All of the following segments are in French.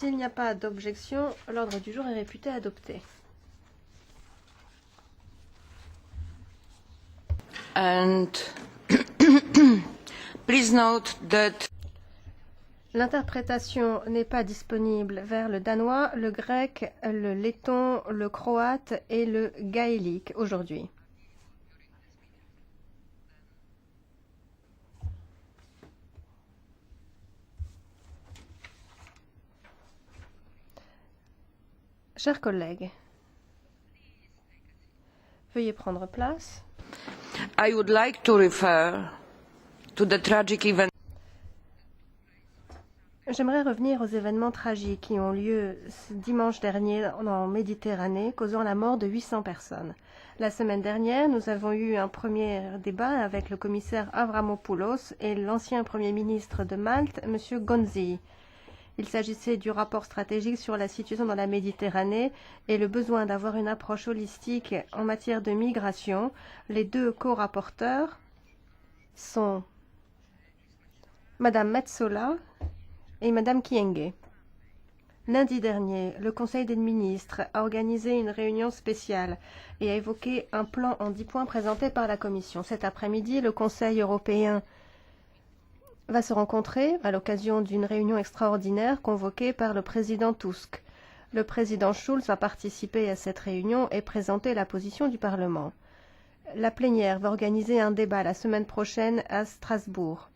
S'il n'y a pas d'objection, l'ordre du jour est réputé adopté. And please note that l'interprétation n'est pas disponible vers le danois, le grec, le letton, le croate et le gaélique aujourd'hui. Chers collègues, veuillez prendre place. I would like to refer to the tragic event. J'aimerais revenir aux événements tragiques qui ont lieu dimanche dernier en Méditerranée, causant la mort de 800 personnes. La semaine dernière, nous avons eu un premier débat avec le commissaire Avramopoulos et l'ancien Premier ministre de Malte, M. Gonzi. Il s'agissait du rapport stratégique sur la situation dans la Méditerranée et le besoin d'avoir une approche holistique en matière de migration. Les deux co-rapporteurs sont Madame Metsola et Madame Kyenge. Lundi dernier, le Conseil des ministres a organisé une réunion spéciale et a évoqué un plan en 10 points présenté par la Commission. Cet après-midi, le Conseil européen va se rencontrer à l'occasion d'une réunion extraordinaire convoquée par le président Tusk. Le président Schulz va participer à cette réunion et présenter la position du Parlement. La plénière va organiser un débat la semaine prochaine à Strasbourg.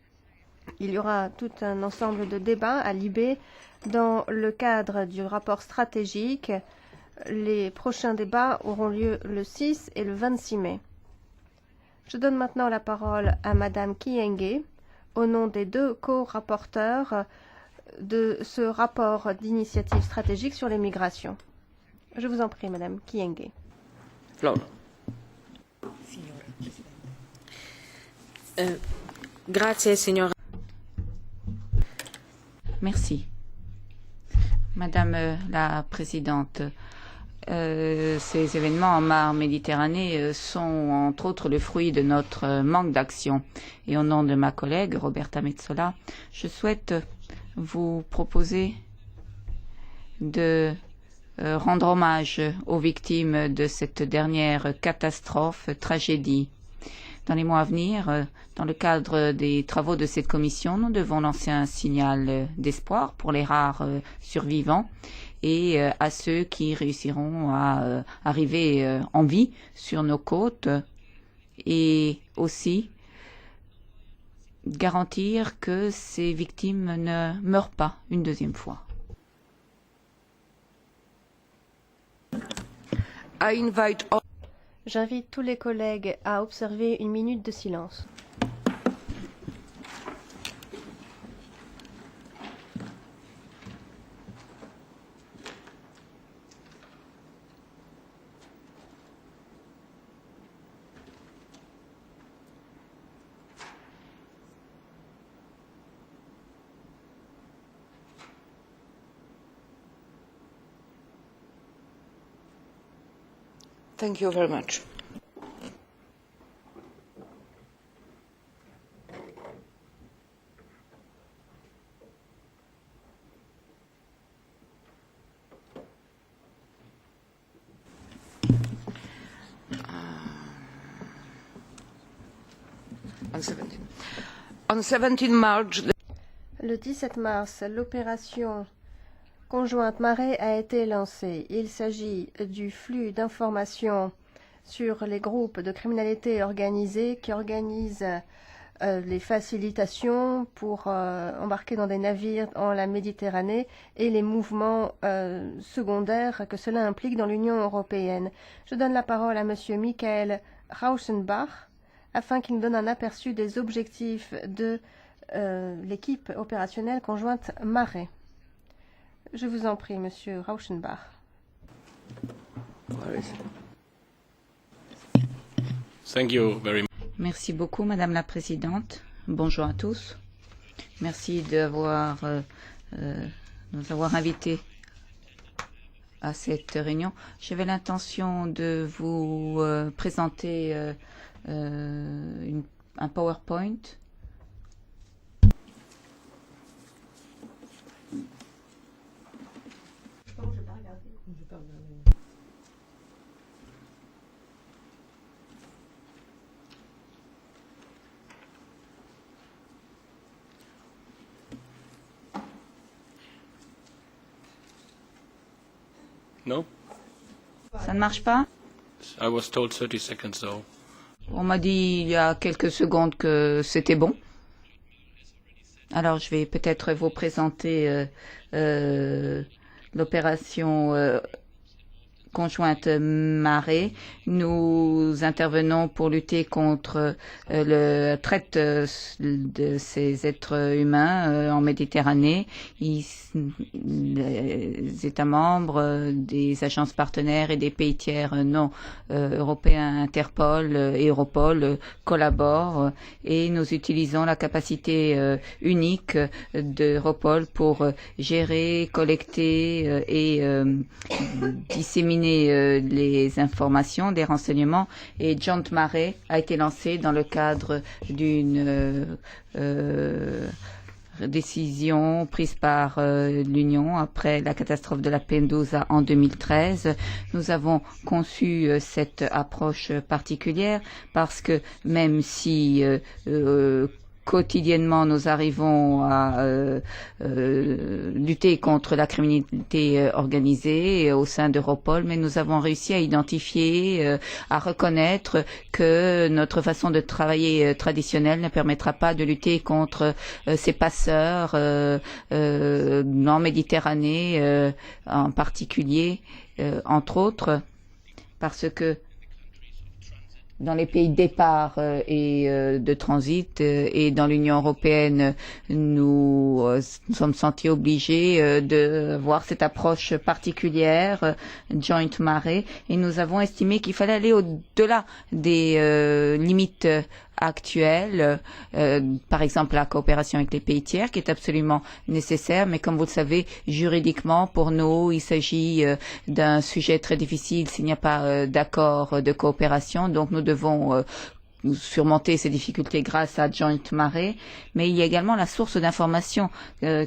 Il y aura tout un ensemble de débats à Libé dans le cadre du rapport stratégique. Les prochains débats auront lieu le 6 et le 26 mai. Je donne maintenant la parole à Madame Kyenge au nom des deux co-rapporteurs de ce rapport d'initiative stratégique sur les migrations. Je vous en prie, Madame Kyenge. Grazie, signora. Merci. Madame la Présidente, ces événements en mer Méditerranée sont entre autres le fruit de notre manque d'action. Et au nom de ma collègue Roberta Metsola, je souhaite vous proposer de rendre hommage aux victimes de cette dernière catastrophe, tragédie. Dans les mois à venir, dans le cadre des travaux de cette commission, nous devons lancer un signal d'espoir pour les rares survivants et à ceux qui réussiront à arriver en vie sur nos côtes et aussi garantir que ces victimes ne meurent pas une deuxième fois. J'invite tous les collègues à observer une minute de silence. Thank you very much. On 17 March, Le 17 mars, l'opération conjointe Marée a été lancée. Il s'agit du flux d'informations sur les groupes de criminalité organisée qui organisent les facilitations pour embarquer dans des navires en la Méditerranée et les mouvements secondaires que cela implique dans l'Union européenne. Je donne la parole à Monsieur Michael Rauschenbach afin qu'il nous donne un aperçu des objectifs de l'équipe opérationnelle conjointe Marée. Je vous en prie, Monsieur Rauschenbach. Thank you very much. Merci beaucoup, Madame la Présidente. Bonjour à tous. Merci de nous avoir invités à cette réunion. J'avais l'intention de vous présenter un PowerPoint. No? Ça ne marche pas? I was told 30 seconds, so. On m'a dit il y a quelques secondes que c'était bon. Alors, je vais peut-être vous présenter l'opération conjointe marée. Nous intervenons pour lutter contre le traite de ces êtres humains en Méditerranée. Les États membres, des agences partenaires et des pays tiers non européens, Interpol et Europol collaborent et nous utilisons la capacité unique d'Europol pour gérer, collecter et disséminer les informations, des renseignements, et Joint Mare a été lancé dans le cadre d'une décision prise par l'Union après la catastrophe de la Lampedusa en 2013. Nous avons conçu cette approche particulière parce que même si quotidiennement, nous arrivons à lutter contre la criminalité organisée au sein d'Europol, mais nous avons réussi à identifier, à reconnaître que notre façon de travailler traditionnelle ne permettra pas de lutter contre ces passeurs en Méditerranée en particulier, entre autres, parce que dans les pays de départ et de transit et dans l'Union européenne, nous sommes sentis obligés de voir cette approche particulière, Joint Mare, et nous avons estimé qu'il fallait aller au-delà des limites actuelle, par exemple la coopération avec les pays tiers qui est absolument nécessaire, mais comme vous le savez, juridiquement pour nous il s'agit d'un sujet très difficile s'il n'y a pas d'accord de coopération, donc nous devons surmonter ces difficultés grâce à Joint Mare, mais il y a également la source d'information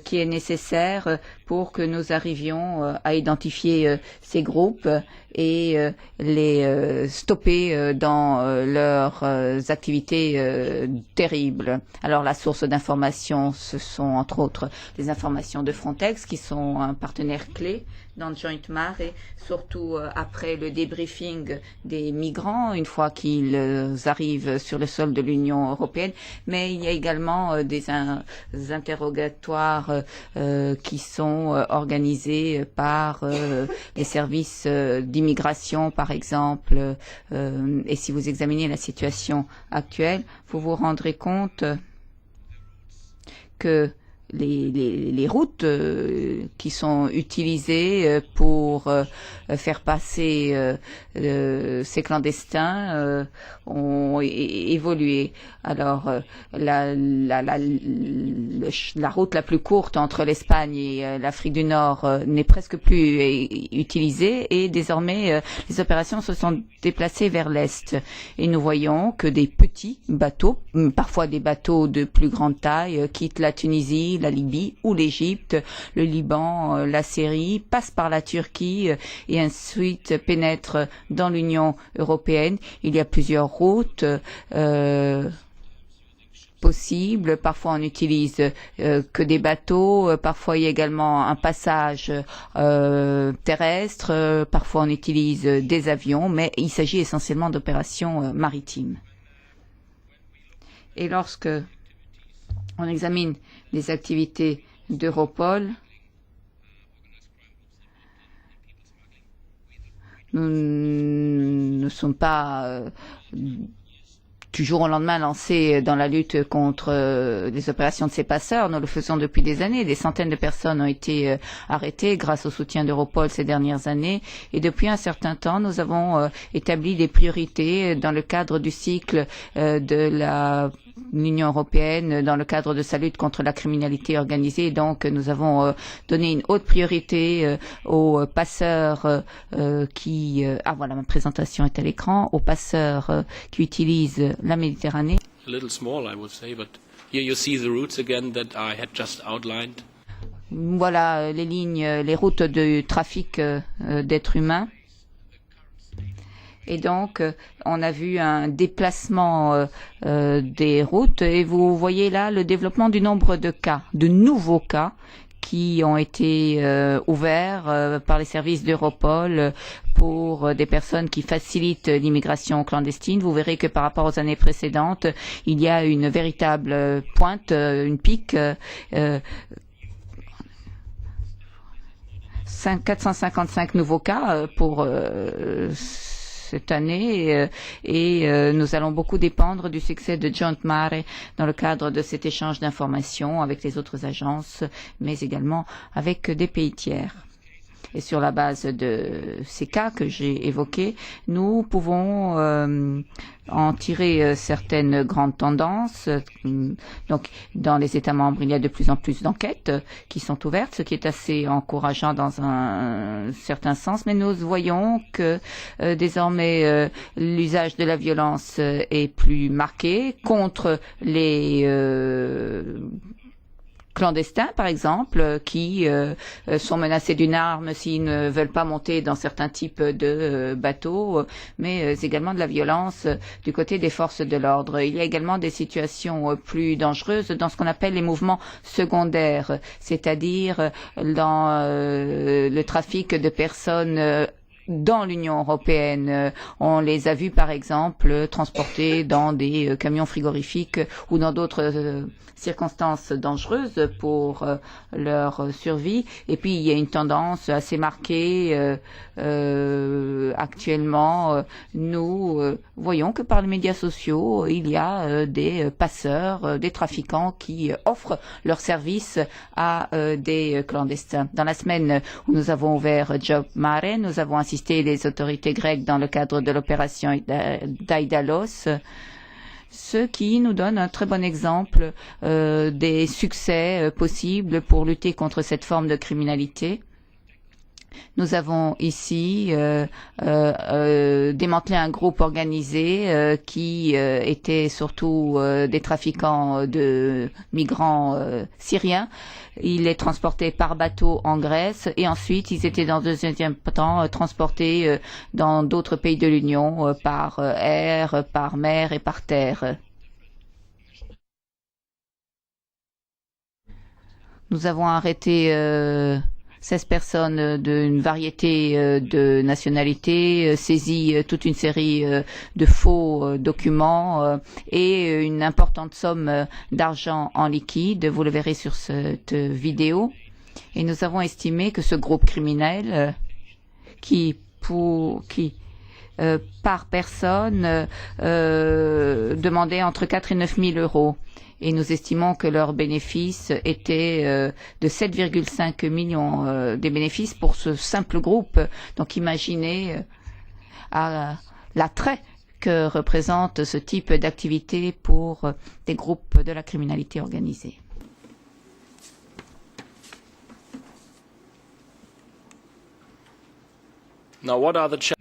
qui est nécessaire pour que nous arrivions à identifier ces groupes et les stopper dans leurs activités terribles. Alors la source d'information, ce sont entre autres les informations de Frontex qui sont un partenaire clé dans Joint Mare et surtout après le débriefing des migrants une fois qu'ils arrivent sur le sol de l'Union européenne, mais il y a également des interrogatoires qui sont organisés par les services d'immigration par exemple, et si vous examinez la situation actuelle, vous vous rendrez compte que les routes qui sont utilisées pour faire passer ces clandestins ont évolué. Alors la route la plus courte entre l'Espagne et l'Afrique du Nord n'est presque plus utilisée et désormais les opérations se sont déplacées vers l'Est. Et nous voyons que des petits bateaux, parfois des bateaux de plus grande taille, quittent la Tunisie, la Libye ou l'Égypte, le Liban, la Syrie, passent par la Turquie et ensuite pénètrent dans l'Union européenne. Il y a plusieurs routes possibles. Parfois on n'utilise que des bateaux, parfois il y a également un passage terrestre, parfois on utilise des avions, mais il s'agit essentiellement d'opérations maritimes. Et lorsque on examine les activités d'Europol, nous ne sommes pas du jour au lendemain lancés dans la lutte contre les opérations de ces passeurs. Nous le faisons depuis des années. Des centaines de personnes ont été arrêtées grâce au soutien d'Europol ces dernières années. Et depuis un certain temps, nous avons établi des priorités dans le cadre du cycle de l'Union européenne, dans le cadre de sa lutte contre la criminalité organisée. Donc, nous avons donné une haute priorité aux passeurs qui... voilà, ma présentation est à l'écran. Aux passeurs qui utilisent la Méditerranée. A little small, I would say, but here you see the routes again that I had just outlined. voilà les lignes, les routes de trafic d'êtres humains. Et donc, on a vu un déplacement des routes et vous voyez là le développement du nombre de cas, de nouveaux cas qui ont été ouverts par les services d'Europol pour des personnes qui facilitent l'immigration clandestine. Vous verrez que par rapport aux années précédentes, il y a une véritable pointe, une pique. 455 nouveaux cas pour cette année et nous allons beaucoup dépendre du succès de Joint Mare dans le cadre de cet échange d'informations avec les autres agences, mais également avec des pays tiers. Et sur la base de ces cas que j'ai évoqués, nous pouvons en tirer certaines grandes tendances. Donc, dans les États membres, il y a de plus en plus d'enquêtes qui sont ouvertes, ce qui est assez encourageant dans un certain sens. Mais nous voyons que désormais, l'usage de la violence est plus marqué contre les clandestins, par exemple, qui sont menacés d'une arme s'ils ne veulent pas monter dans certains types de bateaux, mais également de la violence du côté des forces de l'ordre. Il y a également des situations plus dangereuses dans ce qu'on appelle les mouvements secondaires, c'est-à-dire dans le trafic de personnes dans l'Union européenne. On les a vus, par exemple, transportés dans des camions frigorifiques ou dans d'autres circonstances dangereuses pour leur survie. Et puis, il y a une tendance assez marquée actuellement. Nous voyons que par les médias sociaux, il y a des passeurs, des trafiquants qui offrent leurs services à des clandestins. Dans la semaine où nous avons ouvert Job Mare, nous avons assisté les autorités grecques dans le cadre de l'opération Daïdalos, ce qui nous donne un très bon exemple des succès possibles pour lutter contre cette forme de criminalité. Nous avons ici démantelé un groupe organisé qui était surtout des trafiquants de migrants syriens. Il est transporté par bateau en Grèce et ensuite ils étaient dans un deuxième temps transportés dans d'autres pays de l'Union par air, par mer et par terre. Nous avons arrêté 16 personnes d'une variété de nationalités, saisi toute une série de faux documents et une importante somme d'argent en liquide. Vous le verrez sur cette vidéo. Et nous avons estimé que ce groupe criminel qui par personne demandait entre 4 et 9 000 euros. Et nous estimons que leur bénéfice était de 7,5 millions des bénéfices pour ce simple groupe. Donc imaginez l'attrait que représente ce type d'activité pour des groupes de la criminalité organisée. Now, what are the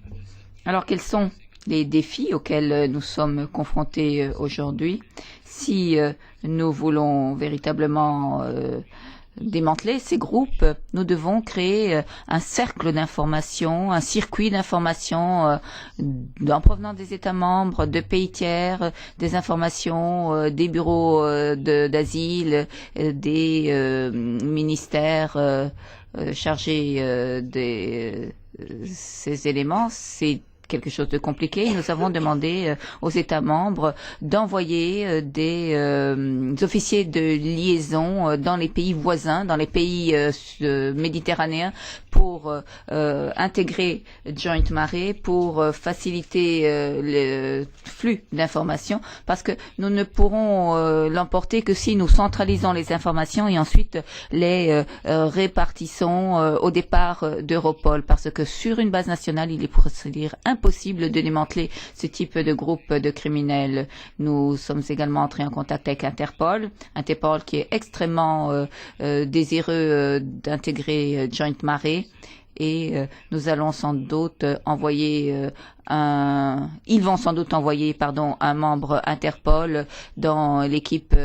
Alors quels sont les défis auxquels nous sommes confrontés aujourd'hui si nous voulons véritablement démanteler ces groupes? Nous devons créer un cercle d'information, un circuit d'information en provenant des États membres, de pays tiers, des informations des bureaux d'asile, des ministères chargés de ces éléments. C'est quelque chose de compliqué. Nous avons demandé aux États membres d'envoyer des officiers de liaison dans les pays voisins, dans les pays méditerranéens pour intégrer Joint Mare, pour faciliter le flux d'informations, parce que nous ne pourrons l'emporter que si nous centralisons les informations et ensuite les répartissons au départ d'Europol, parce que sur une base nationale, il est pour se dire impossible de démanteler ce type de groupe de criminels. Nous sommes également entrés en contact avec Interpol qui est extrêmement désireux d'intégrer Joint Mare et nous allons sans doute envoyer ils vont sans doute envoyer un membre Interpol dans l'équipe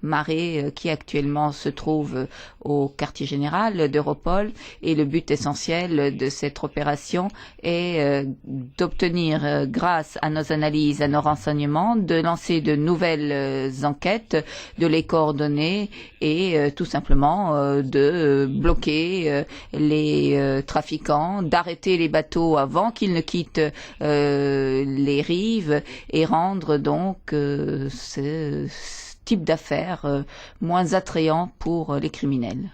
Marais, qui actuellement se trouve au quartier général d'Europol. Et le but essentiel de cette opération est d'obtenir, grâce à nos analyses, à nos renseignements, de lancer de nouvelles enquêtes, de les coordonner et tout simplement de bloquer les trafiquants, d'arrêter les bateaux avant qu'ils ne quittent les rives et rendre donc ce type d'affaires moins attrayant pour les criminels.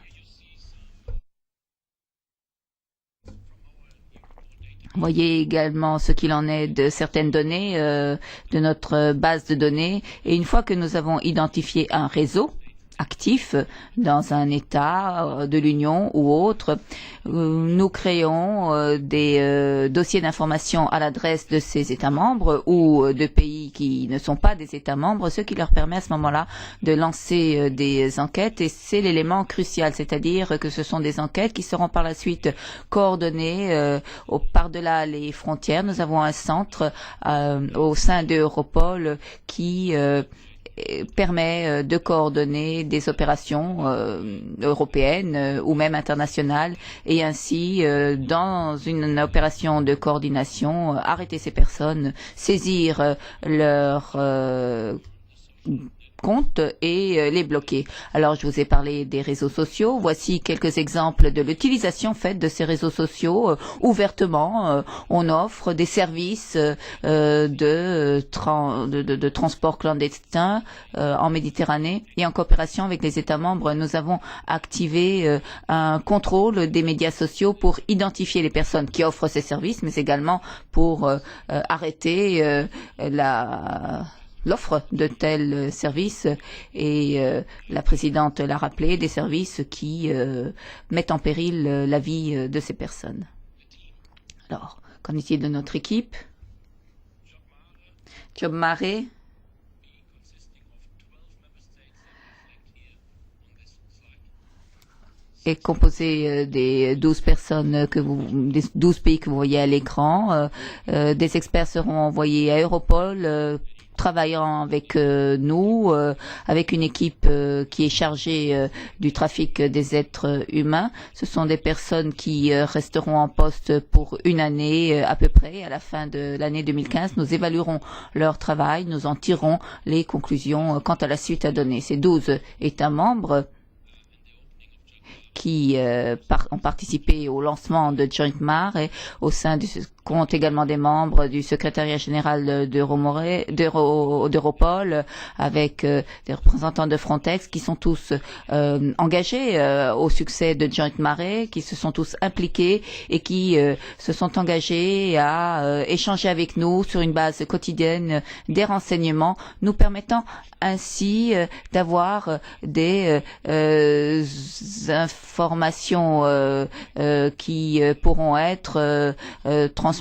Vous voyez également ce qu'il en est de certaines données de notre base de données. Et une fois que nous avons identifié un réseau actif dans un État de l'Union ou autre, nous créons des dossiers d'information à l'adresse de ces États membres ou de pays qui ne sont pas des États membres, ce qui leur permet à ce moment-là de lancer des enquêtes. Et c'est l'élément crucial, c'est-à-dire que ce sont des enquêtes qui seront par la suite coordonnées par-delà les frontières. Nous avons un centre au sein d'Europol qui permet de coordonner des opérations européennes ou même internationales et ainsi, dans une opération de coordination, arrêter ces personnes, saisir leur compte et les bloquer. Alors, je vous ai parlé des réseaux sociaux. Voici quelques exemples de l'utilisation faite de ces réseaux sociaux. Ouvertement, on offre des services de transport clandestin en Méditerranée et en coopération avec les États membres. Nous avons activé un contrôle des médias sociaux pour identifier les personnes qui offrent ces services, mais également pour arrêter l'offre de tels services et la présidente l'a rappelé, des services qui mettent en péril la vie de ces personnes. Alors, qu'en est-il de notre équipe? Job Mare est composé des 12 personnes des 12 pays que vous voyez à l'écran. Des experts seront envoyés à Europol, travaillant avec nous, avec une équipe qui est chargée du trafic des êtres humains. Ce sont des personnes qui resteront en poste pour une année à peu près. À la fin de l'année 2015, nous évaluerons leur travail, nous en tirerons les conclusions quant à la suite à donner. Ces 12 États membres qui ont participé au lancement de Joint Mare et au sein du compte également des membres du secrétariat général d'Europol avec des représentants de Frontex qui sont tous engagés au succès de Joint Mare, qui se sont tous impliqués et qui se sont engagés à échanger avec nous sur une base quotidienne des renseignements, nous permettant ainsi d'avoir des informations qui pourront être transmises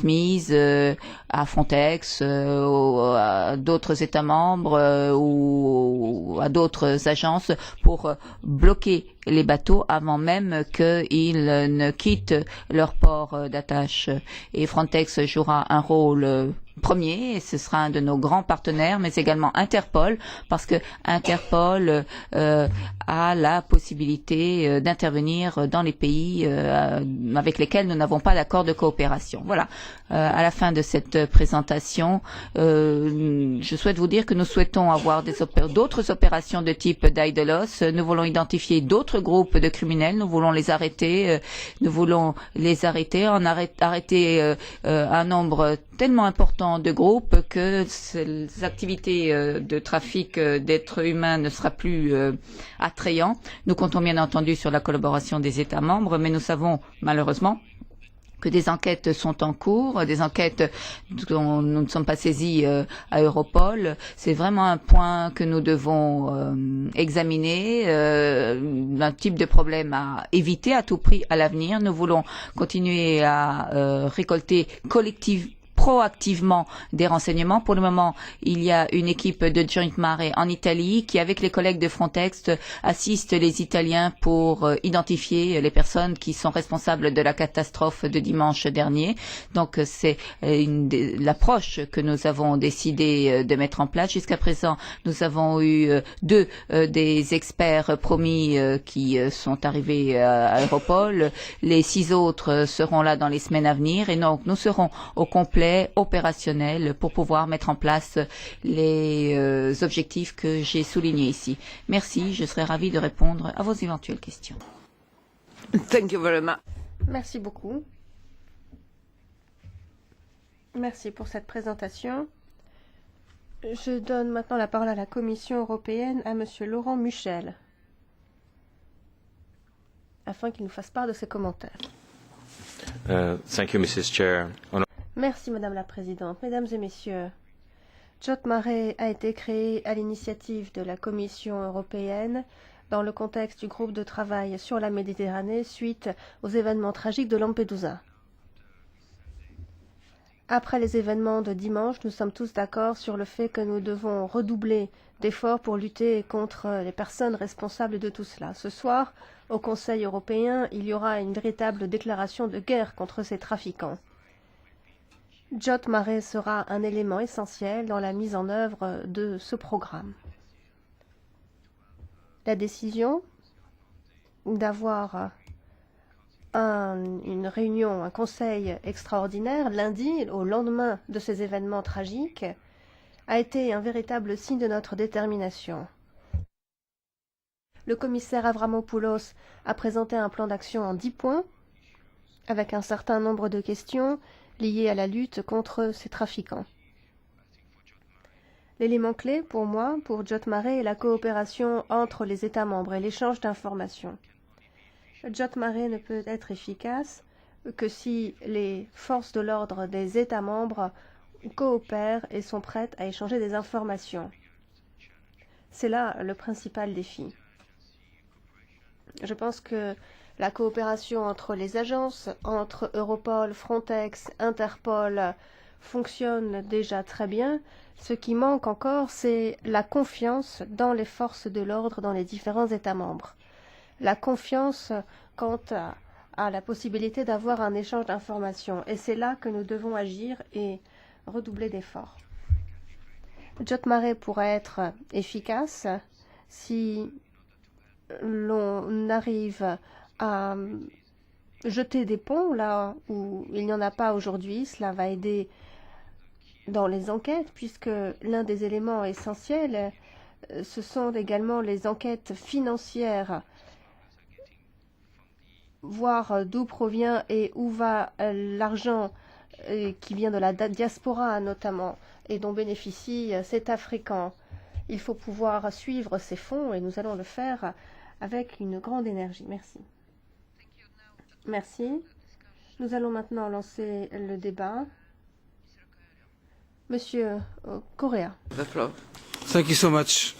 à Frontex, à d'autres États membres ou à d'autres agences pour bloquer les bateaux avant même qu'ils ne quittent leur port d'attache. Et Frontex jouera un rôle premier, et ce sera un de nos grands partenaires, mais également Interpol, parce que Interpol a la possibilité d'intervenir dans les pays avec lesquels nous n'avons pas d'accord de coopération. Voilà. À la fin de cette présentation, je souhaite vous dire que nous souhaitons avoir d'autres opérations de type d'Aidelos. Nous voulons identifier d'autres groupes de criminels. Nous voulons les arrêter. Nous voulons les arrêter, arrêter un nombre tellement important de groupes que ces activités de trafic d'êtres humains ne sera plus attrayant. Nous comptons bien entendu sur la collaboration des États membres, mais nous savons malheureusement que des enquêtes sont en cours, des enquêtes dont nous ne sommes pas saisis à Europol. C'est vraiment un point que nous devons examiner, un type de problème à éviter à tout prix à l'avenir. Nous voulons continuer à récolter collectivement proactivement des renseignements. Pour le moment, il y a une équipe de Joint Mare en Italie qui, avec les collègues de Frontex, assiste les Italiens pour identifier les personnes qui sont responsables de la catastrophe de dimanche dernier. Donc c'est l'approche que nous avons décidé de mettre en place. Jusqu'à présent, nous avons eu deux des experts promis qui sont arrivés à Europol. Les 6 autres seront là dans les semaines à venir et donc nous serons au complet opérationnels pour pouvoir mettre en place les objectifs que j'ai soulignés ici. Merci, je serai ravie de répondre à vos éventuelles questions. Thank you very much. Merci beaucoup. Merci pour cette présentation. Je donne maintenant la parole à la Commission européenne, à Monsieur Laurent Michel, afin qu'il nous fasse part de ses commentaires. Thank you, Mrs. Chair. Merci, Madame la Présidente. Mesdames et Messieurs, Jot Mare a été créé à l'initiative de la Commission européenne dans le contexte du groupe de travail sur la Méditerranée suite aux événements tragiques de Lampedusa. Après les événements de dimanche, nous sommes tous d'accord sur le fait que nous devons redoubler d'efforts pour lutter contre les personnes responsables de tout cela. Ce soir, au Conseil européen, il y aura une véritable déclaration de guerre contre ces trafiquants. Jot Mare sera un élément essentiel dans la mise en œuvre de ce programme. La décision d'avoir une réunion, un conseil extraordinaire lundi, au lendemain de ces événements tragiques, a été un véritable signe de notre détermination. Le commissaire Avramopoulos a présenté un plan d'action en 10 points, avec un certain nombre de questions liées à la lutte contre ces trafiquants. L'élément clé pour moi, pour Jot Mare, est la coopération entre les États membres et l'échange d'informations. Jot Mare ne peut être efficace que si les forces de l'ordre des États membres coopèrent et sont prêtes à échanger des informations. C'est là le principal défi. Je pense que la coopération entre les agences, entre Europol, Frontex, Interpol, fonctionne déjà très bien. Ce qui manque encore, c'est la confiance dans les forces de l'ordre dans les différents États membres. La confiance quant à la possibilité d'avoir un échange d'informations. Et c'est là que nous devons agir et redoubler d'efforts. Jot Mare pourra être efficace si l'on arrive à jeter des ponts là où il n'y en a pas aujourd'hui. Cela va aider dans les enquêtes, puisque l'un des éléments essentiels, ce sont également les enquêtes financières, voir d'où provient et où va l'argent qui vient de la diaspora notamment, et dont bénéficient cet Africain. Il faut pouvoir suivre ces fonds et nous allons le faire avec une grande énergie. Merci. Merci. Nous allons maintenant lancer le débat. Monsieur Correa. Thank you so much.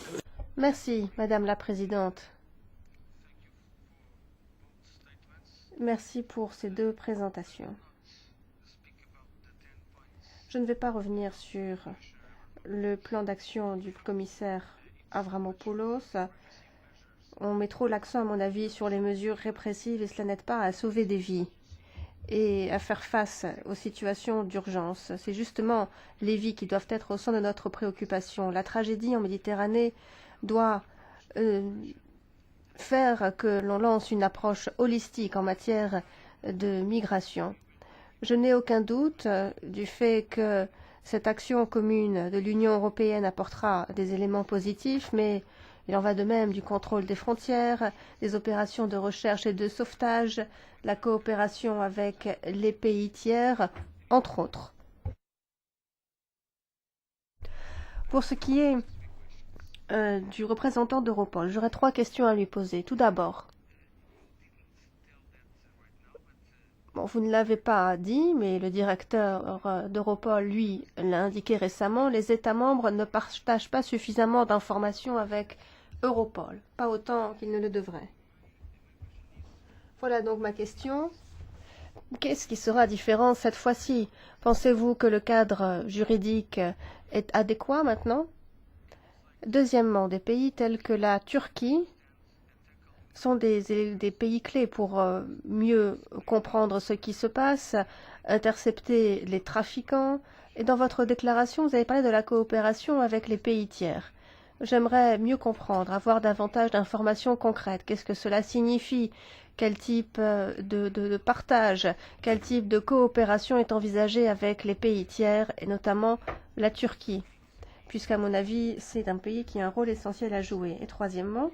Merci, Madame la Présidente. Merci pour ces deux présentations. Je ne vais pas revenir sur le plan d'action du commissaire Avramopoulos. On met trop l'accent, à mon avis, sur les mesures répressives et cela n'aide pas à sauver des vies et à faire face aux situations d'urgence. C'est justement les vies qui doivent être au centre de notre préoccupation. La tragédie en Méditerranée doit faire que l'on lance une approche holistique en matière de migration. Je n'ai aucun doute du fait que cette action commune de l'Union européenne apportera des éléments positifs, mais il en va de même du contrôle des frontières, des opérations de recherche et de sauvetage, la coopération avec les pays tiers, entre autres. Pour ce qui est du représentant d'Europol, j'aurais 3 questions à lui poser. Tout d'abord, vous ne l'avez pas dit, mais le directeur d'Europol, lui, l'a indiqué récemment, les États membres ne partagent pas suffisamment d'informations avec Europol, pas autant qu'ils ne le devraient. Voilà donc ma question. Qu'est-ce qui sera différent cette fois-ci? Pensez-vous que le cadre juridique est adéquat maintenant? Deuxièmement, des pays tels que la Turquie sont des pays clés pour mieux comprendre ce qui se passe, intercepter les trafiquants. Et dans votre déclaration, vous avez parlé de la coopération avec les pays tiers. J'aimerais mieux comprendre, avoir davantage d'informations concrètes. Qu'est-ce que cela signifie? Quel type de partage, quel type de coopération est envisagé avec les pays tiers, et notamment la Turquie, puisqu'à mon avis, c'est un pays qui a un rôle essentiel à jouer. Et troisièmement,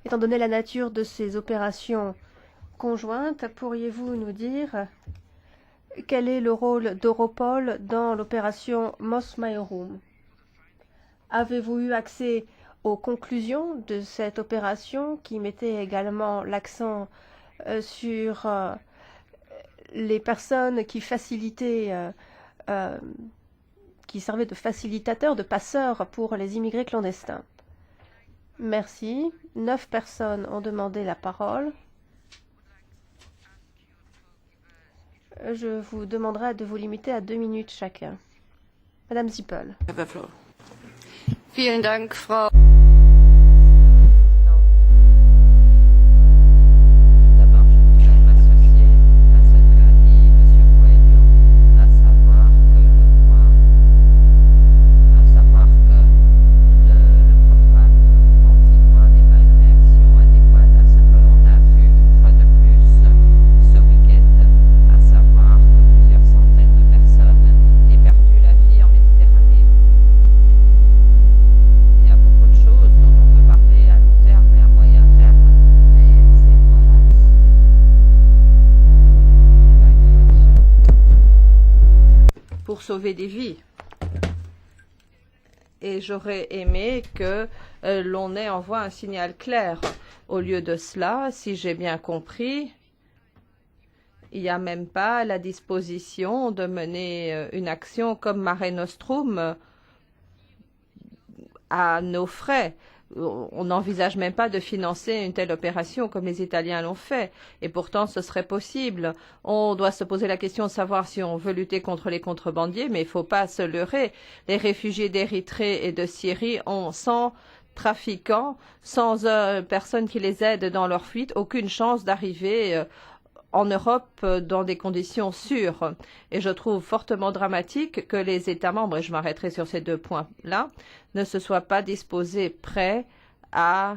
étant donné la nature de ces opérations conjointes, pourriez-vous nous dire quel est le rôle d'Europol dans l'opération Mos Maiorum? Avez-vous eu accès aux conclusions de cette opération qui mettait également l'accent sur les personnes qui facilitaient, qui servaient de facilitateurs, de passeurs pour les immigrés clandestins? Merci. 9 personnes ont demandé la parole. Je vous demanderai de vous limiter à 2 minutes chacun. Madame Zippel. Vielen Dank, Frau. Pour sauver des vies. Et j'aurais aimé que l'on envoie un signal clair. Au lieu de cela, si j'ai bien compris, il n'y a même pas la disposition de mener une action comme Mare Nostrum à nos frais. On n'envisage même pas de financer une telle opération comme les Italiens l'ont fait. Et pourtant, ce serait possible. On doit se poser la question de savoir si on veut lutter contre les contrebandiers, mais il ne faut pas se leurrer. Les réfugiés d'Érythrée et de Syrie ont 100 trafiquants, sans personne qui les aide dans leur fuite, aucune chance d'arriver en Europe dans des conditions sûres. Et je trouve fortement dramatique que les États membres, et je m'arrêterai sur ces 2 points-là, ne se soient pas disposés prêts à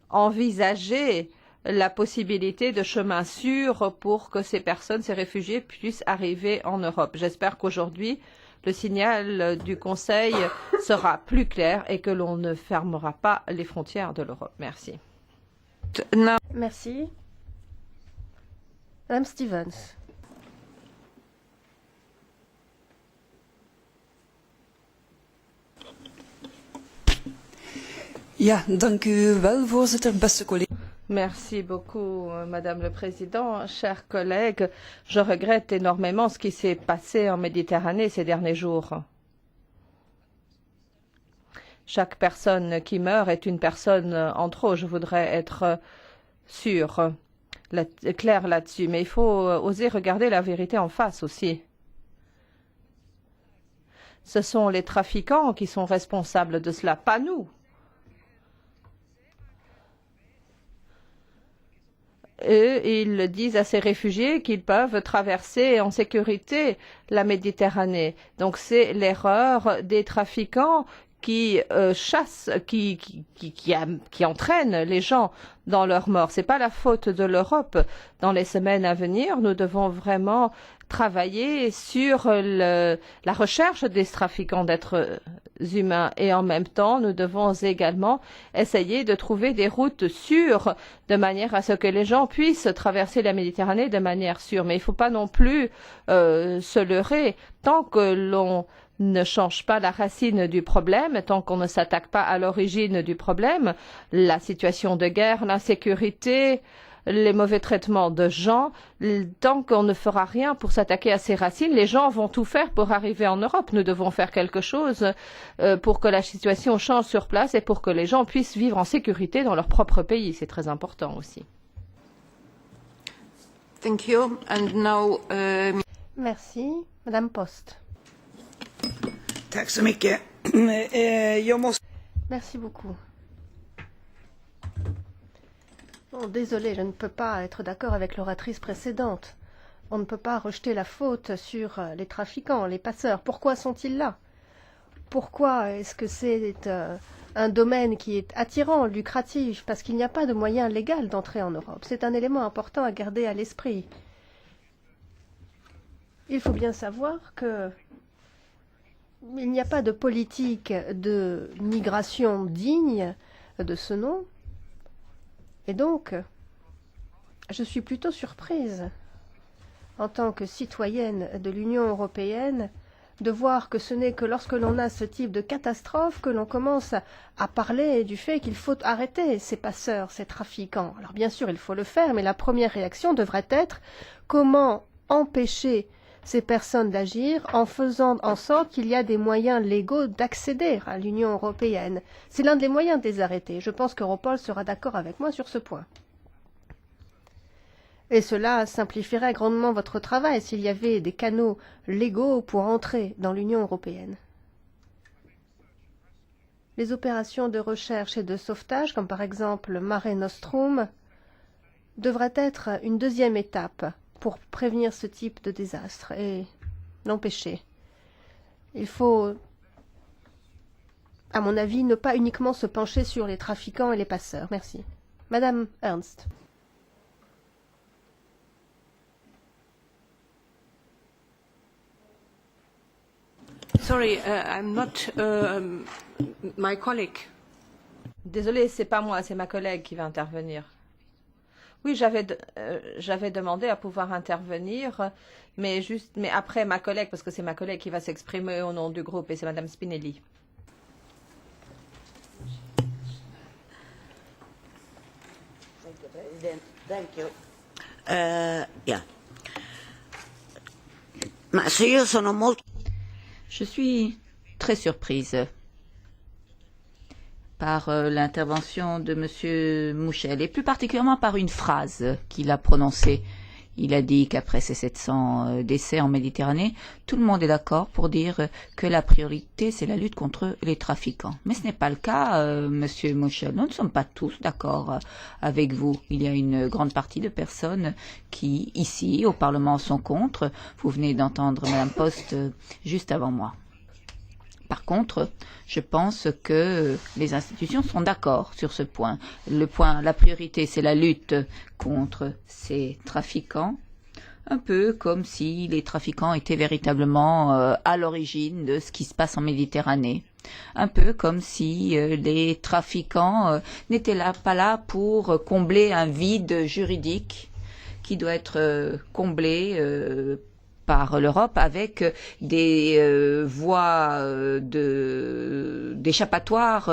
envisager la possibilité de chemin sûr pour que ces personnes, ces réfugiés, puissent arriver en Europe. J'espère qu'aujourd'hui, le signal du Conseil sera plus clair et que l'on ne fermera pas les frontières de l'Europe. Merci. Merci. Madame Stevens. Ja, dank u wel, voorzitter, beste collega's. Merci beaucoup, Madame le Président. Chers collègues, je regrette énormément ce qui s'est passé en Méditerranée ces derniers jours. Chaque personne qui meurt est une personne en trop. Je voudrais être sûre, claire là-dessus. Mais il faut oser regarder la vérité en face aussi. Ce sont les trafiquants qui sont responsables de cela, pas nous. Eux, ils disent à ces réfugiés qu'ils peuvent traverser en sécurité la Méditerranée. Donc c'est l'erreur des trafiquants qui chassent, qui entraînent les gens dans leur mort. Ce n'est pas la faute de l'Europe. Dans les semaines à venir, nous devons vraiment travailler sur la recherche des trafiquants d'êtres humains et en même temps, nous devons également essayer de trouver des routes sûres de manière à ce que les gens puissent traverser la Méditerranée de manière sûre. Mais il ne faut pas non plus se leurrer. Tant que l'on ne change pas la racine du problème, tant qu'on ne s'attaque pas à l'origine du problème, la situation de guerre, l'insécurité, les mauvais traitements de gens, tant qu'on ne fera rien pour s'attaquer à ces racines, les gens vont tout faire pour arriver en Europe. Nous devons faire quelque chose pour que la situation change sur place et pour que les gens puissent vivre en sécurité dans leur propre pays. C'est très important aussi. Thank you. And now, Merci. Madame Post. Tack så mycket. Jag måste... Merci beaucoup. Bon, désolé, je ne peux pas être d'accord avec l'oratrice précédente. On ne peut pas rejeter la faute sur les trafiquants, les passeurs. Pourquoi sont-ils là? Pourquoi est-ce que c'est un domaine qui est attirant, lucratif? Parce qu'il n'y a pas de moyen légal d'entrer en Europe. C'est un élément important à garder à l'esprit. Il faut bien savoir que il n'y a pas de politique de migration digne de ce nom. Et donc, je suis plutôt surprise, en tant que citoyenne de l'Union européenne, de voir que ce n'est que lorsque l'on a ce type de catastrophe que l'on commence à parler du fait qu'il faut arrêter ces passeurs, ces trafiquants. Alors bien sûr, il faut le faire, mais la première réaction devrait être comment empêcher ces personnes d'agir en faisant en sorte qu'il y a des moyens légaux d'accéder à l'Union européenne. C'est l'un des moyens de les arrêter. Je pense qu'Europol sera d'accord avec moi sur ce point. Et cela simplifierait grandement votre travail s'il y avait des canaux légaux pour entrer dans l'Union européenne. Les opérations de recherche et de sauvetage, comme par exemple Mare Nostrum, devraient être une deuxième étape pour prévenir ce type de désastre et l'empêcher. Il faut, à mon avis, ne pas uniquement se pencher sur les trafiquants et les passeurs. Merci. Madame Ernst. sorry, I'm not my colleague. Désolée, c'est pas moi, c'est ma collègue qui va intervenir. Oui, j'avais demandé à pouvoir intervenir, mais après ma collègue, parce que c'est ma collègue qui va s'exprimer au nom du groupe, et c'est Madame Spinelli. Thank you. Yeah. Ma se io sono molto... Je suis très surprise par l'intervention de M. Mouchel, et plus particulièrement par une phrase qu'il a prononcée. Il a dit qu'après ces 700 décès en Méditerranée, tout le monde est d'accord pour dire que la priorité, c'est la lutte contre les trafiquants. Mais ce n'est pas le cas, Monsieur Mouchel. Nous ne sommes pas tous d'accord avec vous. Il y a une grande partie de personnes qui, ici, au Parlement, sont contre. Vous venez d'entendre Madame Post juste avant moi. Par contre, je pense que les institutions sont d'accord sur ce point. La priorité, c'est la lutte contre ces trafiquants, un peu comme si les trafiquants étaient véritablement à l'origine de ce qui se passe en Méditerranée. Un peu comme si les trafiquants n'étaient pas là pour combler un vide juridique qui doit être comblé par l'Europe avec des voies d'échappatoire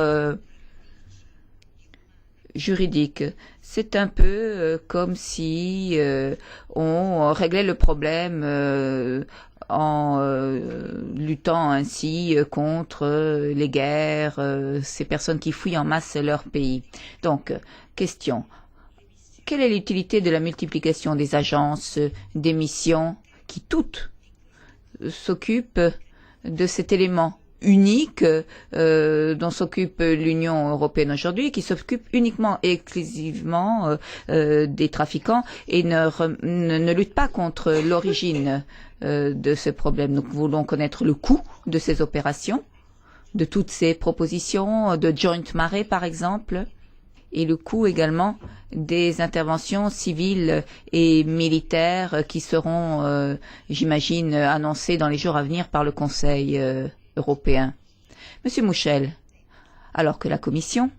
juridique. C'est un peu comme si on réglait le problème en luttant ainsi contre les guerres, ces personnes qui fuient en masse leur pays. Donc, question. Quelle est l'utilité de la multiplication des agences d'émission qui toutes s'occupent de cet élément unique dont s'occupe l'Union européenne aujourd'hui, qui s'occupe uniquement et exclusivement des trafiquants et ne lutte pas contre l'origine de ce problème. Nous voulons connaître le coût de ces opérations, de toutes ces propositions, de Joint Mare par exemple, et le coût également des interventions civiles et militaires qui seront, j'imagine, annoncées dans les jours à venir par le Conseil européen. Monsieur Mouchel, alors que la Commission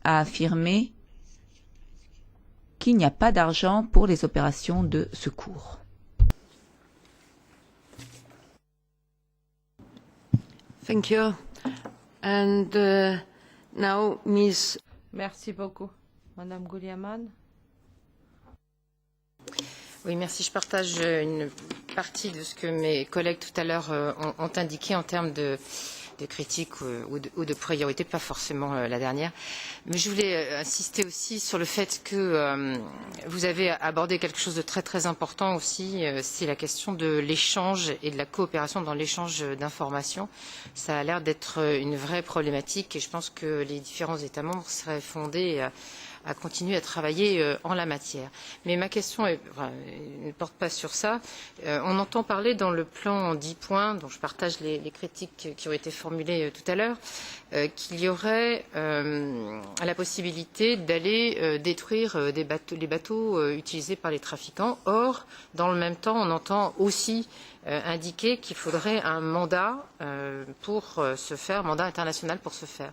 a affirmé qu'il n'y a pas d'argent pour les opérations de secours. Thank you. And now, Ms. Merci beaucoup. Madame Gouliaman. Oui, merci. Je partage une partie de ce que mes collègues tout à l'heure ont indiqué en termes de critiques ou de priorités, pas forcément la dernière. Mais je voulais insister aussi sur le fait que vous avez abordé quelque chose de très très important aussi, c'est la question de l'échange et de la coopération dans l'échange d'informations. Ça a l'air d'être une vraie problématique et je pense que les différents États membres seraient fondés à continuer à travailler en la matière. Mais ma question ne porte pas sur ça. On entend parler dans le plan en 10 points, dont je partage les critiques qui ont été formulées tout à l'heure, qu'il y aurait la possibilité d'aller détruire les bateaux utilisés par les trafiquants. Or, dans le même temps, on entend aussi indiquer qu'il faudrait un mandat pour ce faire, mandat international pour ce faire.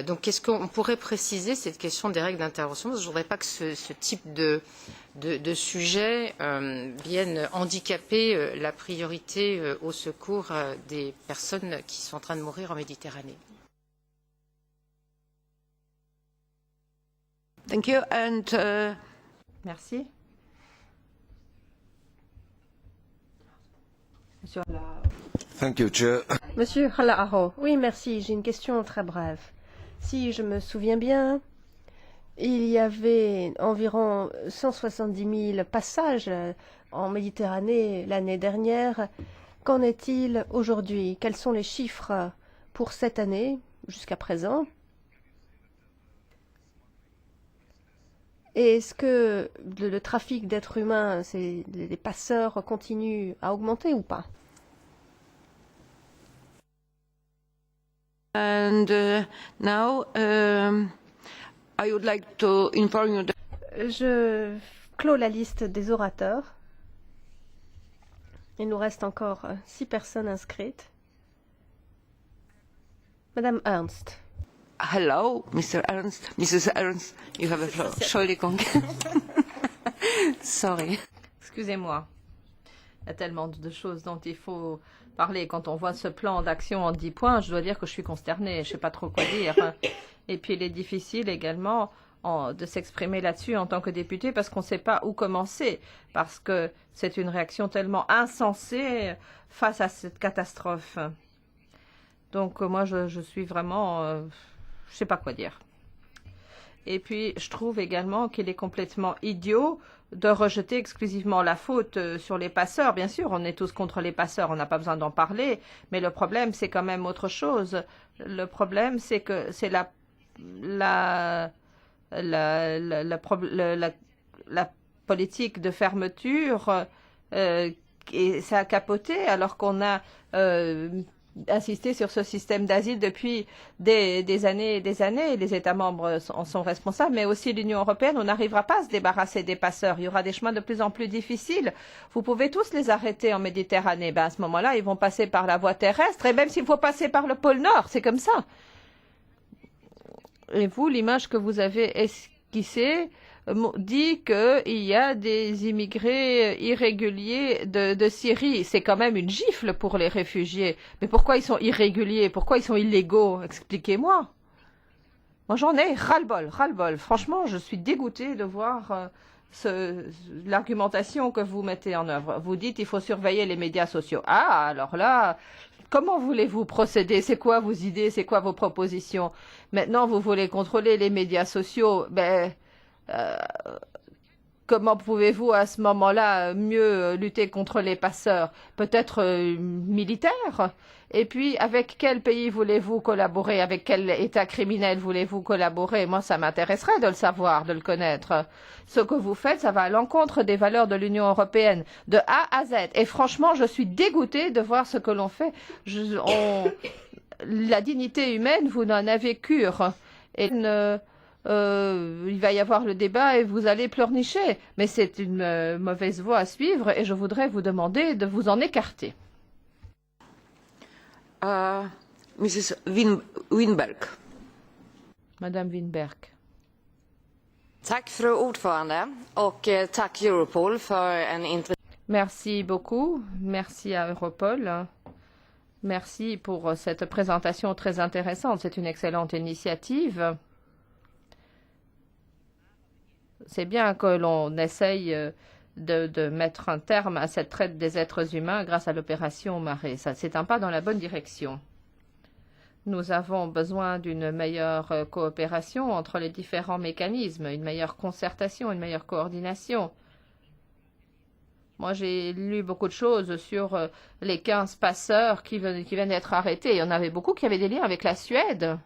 Donc, est-ce qu'on pourrait préciser cette question des règles d'intervention? Je ne voudrais pas que ce type de sujet vienne handicaper la priorité au secours des personnes qui sont en train de mourir en Méditerranée. Thank you. And, Merci. Thank you, Chair. Monsieur Hallaharo, oui, merci. J'ai une question très brève. Si je me souviens bien, il y avait environ 170 000 passages en Méditerranée l'année dernière. Qu'en est-il aujourd'hui? Quels sont les chiffres pour cette année jusqu'à présent? Et est-ce que le trafic d'êtres humains, les passeurs continuent à augmenter ou pas? and now I would like to inform you that Je clôt la liste des orateurs. Il nous reste encore 6 personnes inscrites. Madame Ernst. hello, Mr. Ernst, Mrs. Ernst, you have a floor. Entschuldigung. Sorry. Excusez-moi. Il y a tellement de choses dont il faut parler. Quand on voit ce plan d'action en 10 points, je dois dire que je suis consternée. Je ne sais pas trop quoi dire. Et puis, il est difficile également de s'exprimer là-dessus en tant que député parce qu'on ne sait pas où commencer. Parce que c'est une réaction tellement insensée face à cette catastrophe. Donc, moi, je suis vraiment... je ne sais pas quoi dire. Et puis, je trouve également qu'il est complètement idiot de rejeter exclusivement la faute sur les passeurs. Bien sûr, on est tous contre les passeurs, on n'a pas besoin d'en parler, mais le problème, c'est quand même autre chose. Le problème, c'est que c'est la politique de fermeture et ça a capoté alors qu'on a insisté sur ce système d'asile depuis des années et des années. Les États membres en sont responsables, mais aussi l'Union européenne. On n'arrivera pas à se débarrasser des passeurs. Il y aura des chemins de plus en plus difficiles. Vous pouvez tous les arrêter en Méditerranée. À ce moment-là, ils vont passer par la voie terrestre, et même s'il faut passer par le pôle Nord, c'est comme ça. Et vous, l'image que vous avez esquissée dit qu'il y a des immigrés irréguliers de Syrie. C'est quand même une gifle pour les réfugiés. Mais pourquoi ils sont irréguliers? Pourquoi ils sont illégaux? Expliquez-moi. Moi, j'en ai ras-le-bol, ras-le-bol. Franchement, je suis dégoûtée de voir l'argumentation que vous mettez en œuvre. Vous dites qu'il faut surveiller les médias sociaux. Ah, alors là... Comment voulez-vous procéder? C'est quoi vos idées? C'est quoi vos propositions? Maintenant, vous voulez contrôler les médias sociaux. Comment pouvez-vous à ce moment-là mieux lutter contre les passeurs? Peut-être militaire? Et puis, avec quel pays voulez-vous collaborer? Avec quel État criminel voulez-vous collaborer? Moi, ça m'intéresserait de le savoir, de le connaître. Ce que vous faites, ça va à l'encontre des valeurs de l'Union européenne, de A à Z. Et franchement, je suis dégoûtée de voir ce que l'on fait. La dignité humaine, vous n'en avez cure. Et il va y avoir le débat et vous allez pleurnicher. Mais c'est une mauvaise voie à suivre et je voudrais vous demander de vous en écarter. Mrs. Winberg. Madame Winberg. Tack fru ordförande och tack Europol för en Merci beaucoup. Merci à Europol. Merci pour cette présentation très intéressante. C'est une excellente initiative. C'est bien que l'on essaye de mettre un terme à cette traite des êtres humains grâce à l'opération Marée. C'est un pas dans la bonne direction. Nous avons besoin d'une meilleure coopération entre les différents mécanismes, une meilleure concertation, une meilleure coordination. Moi, j'ai lu beaucoup de choses sur les 15 passeurs qui viennent d'être arrêtés. Il y en avait beaucoup qui avaient des liens avec la Suède.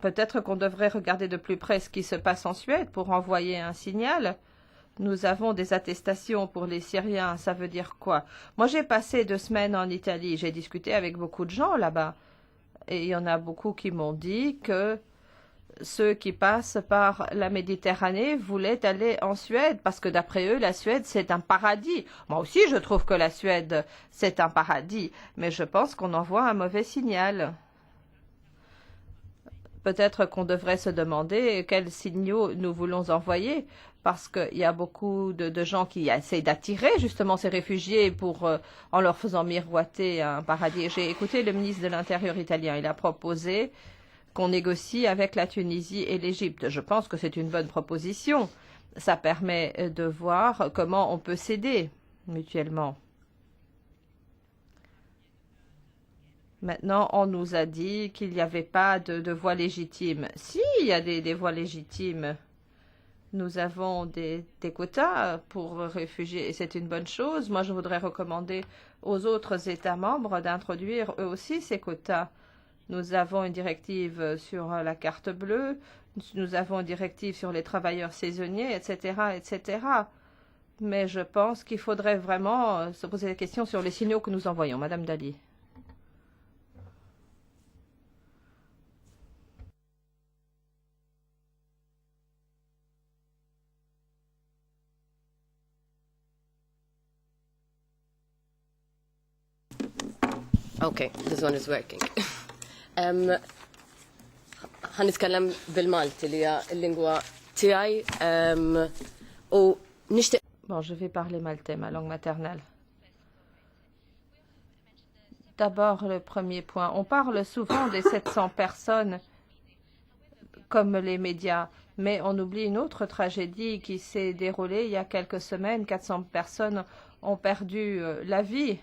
Peut-être qu'on devrait regarder de plus près ce qui se passe en Suède pour envoyer un signal. Nous avons des attestations pour les Syriens. Ça veut dire quoi? Moi, j'ai passé 2 semaines en Italie. J'ai discuté avec beaucoup de gens là-bas. Et il y en a beaucoup qui m'ont dit que ceux qui passent par la Méditerranée voulaient aller en Suède parce que d'après eux, la Suède, c'est un paradis. Moi aussi, je trouve que la Suède, c'est un paradis. Mais je pense qu'on envoie un mauvais signal. Peut-être qu'on devrait se demander quels signaux nous voulons envoyer, parce qu'il y a beaucoup de gens qui essayent d'attirer justement ces réfugiés en leur faisant miroiter un paradis. J'ai écouté le ministre de l'Intérieur italien. Il a proposé qu'on négocie avec la Tunisie et l'Égypte. Je pense que c'est une bonne proposition. Ça permet de voir comment on peut s'aider mutuellement. Maintenant, on nous a dit qu'il n'y avait pas de voie légitime. Si, il y a des voies légitimes. Nous avons des quotas pour réfugiés et c'est une bonne chose. Moi, je voudrais recommander aux autres États membres d'introduire eux aussi ces quotas. Nous avons une directive sur la carte bleue, nous avons une directive sur les travailleurs saisonniers, etc., etc. Mais je pense qu'il faudrait vraiment se poser la question sur les signaux que nous envoyons. Madame Dalli. Okay, this one is working. ħanitkellem bil-Malti li hija l-lingwa tiegħi u nixtieq. Bon, je vais parler maltais, ma langue maternelle. D'abord, le premier point. On parle souvent des 700 personnes comme les médias, mais on oublie une autre tragédie qui s'est déroulée il y a quelques semaines. 400 personnes ont perdu la vie.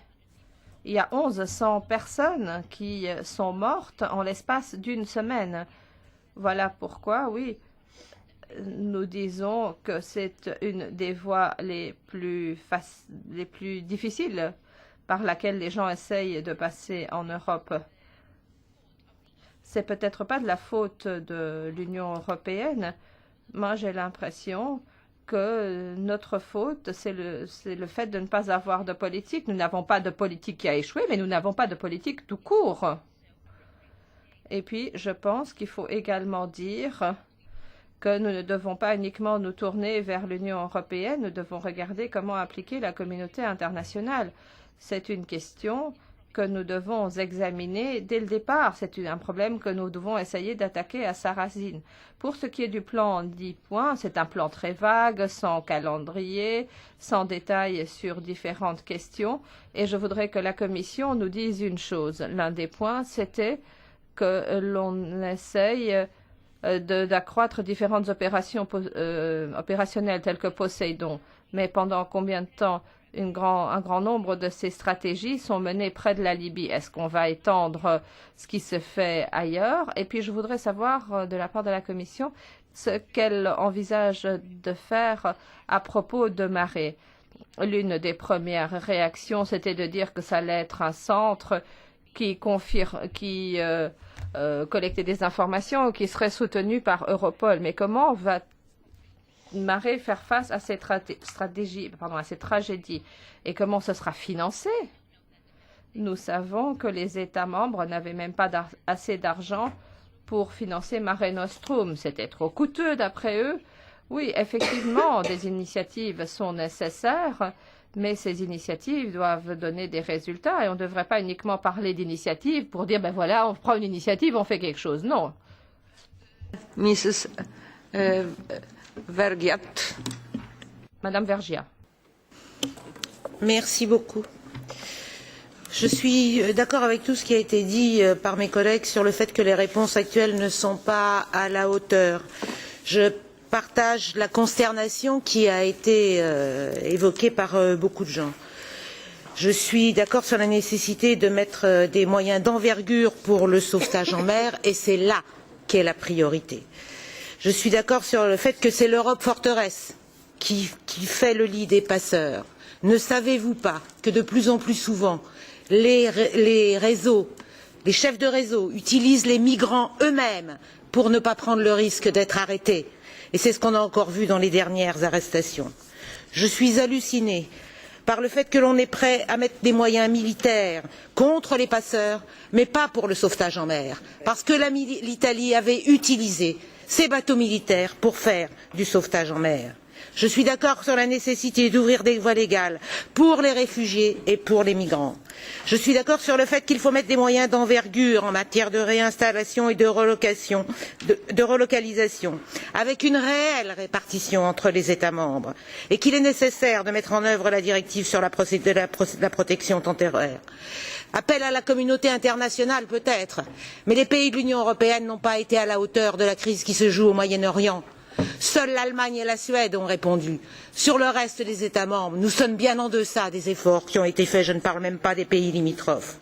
Il y a 1100 personnes qui sont mortes en l'espace d'une semaine. Voilà pourquoi, oui, nous disons que c'est une des voies les plus difficiles par laquelle les gens essayent de passer en Europe. C'est peut-être pas de la faute de l'Union européenne. Moi, j'ai l'impression que notre faute, c'est le fait de ne pas avoir de politique. Nous n'avons pas de politique qui a échoué, mais nous n'avons pas de politique tout court. Et puis, je pense qu'il faut également dire que nous ne devons pas uniquement nous tourner vers l'Union européenne, nous devons regarder comment appliquer la communauté internationale. C'est une question que nous devons examiner dès le départ. C'est un problème que nous devons essayer d'attaquer à sa racine. Pour ce qui est du plan 10 points, c'est un plan très vague, sans calendrier, sans détails sur différentes questions. Et je voudrais que la Commission nous dise une chose. L'un des points, c'était que l'on essaye d'accroître différentes opérations opérationnelles telles que Poséidon. Mais pendant combien de temps un grand nombre de ces stratégies sont menées près de la Libye? Est-ce qu'on va étendre ce qui se fait ailleurs? Et puis, je voudrais savoir de la part de la Commission ce qu'elle envisage de faire à propos de Marée. L'une des premières réactions, c'était de dire que ça allait être un centre qui collectait des informations, qui serait soutenu par Europol. Mais comment va Marée faire face à ces à ces tragédies et comment ce sera financé? Nous savons que les États membres n'avaient même pas assez d'argent pour financer Mare Nostrum. C'était trop coûteux d'après eux. Oui, effectivement, des initiatives sont nécessaires, mais ces initiatives doivent donner des résultats et on ne devrait pas uniquement parler d'initiatives pour dire, ben voilà, on prend une initiative, on fait quelque chose. Non. Mrs. Vergiat. Madame Vergiat. Merci beaucoup. Je suis d'accord avec tout ce qui a été dit par mes collègues sur le fait que les réponses actuelles ne sont pas à la hauteur. Je partage la consternation qui a été évoquée par beaucoup de gens. Je suis d'accord sur la nécessité de mettre des moyens d'envergure pour le sauvetage en mer et c'est là qu'est la priorité. Je suis d'accord sur le fait que c'est l'Europe forteresse qui fait le lit des passeurs. Ne savez-vous pas que de plus en plus souvent, les chefs de réseau utilisent les migrants eux-mêmes pour ne pas prendre le risque d'être arrêtés? Et c'est ce qu'on a encore vu dans les dernières arrestations. Je suis hallucinée par le fait que l'on est prêt à mettre des moyens militaires contre les passeurs, mais pas pour le sauvetage en mer, parce que l'Italie avait utilisé ses bateaux militaires pour faire du sauvetage en mer. Je suis d'accord sur la nécessité d'ouvrir des voies légales pour les réfugiés et pour les migrants. Je suis d'accord sur le fait qu'il faut mettre des moyens d'envergure en matière de réinstallation et de relocalisation, avec une réelle répartition entre les États membres, et qu'il est nécessaire de mettre en œuvre la directive sur la protection temporaire. Appel à la communauté internationale peut-être, mais les pays de l'Union européenne n'ont pas été à la hauteur de la crise qui se joue au Moyen-Orient. Seules l'Allemagne et la Suède ont répondu. Sur le reste des États membres, nous sommes bien en deçà des efforts qui ont été faits, je ne parle même pas des pays limitrophes.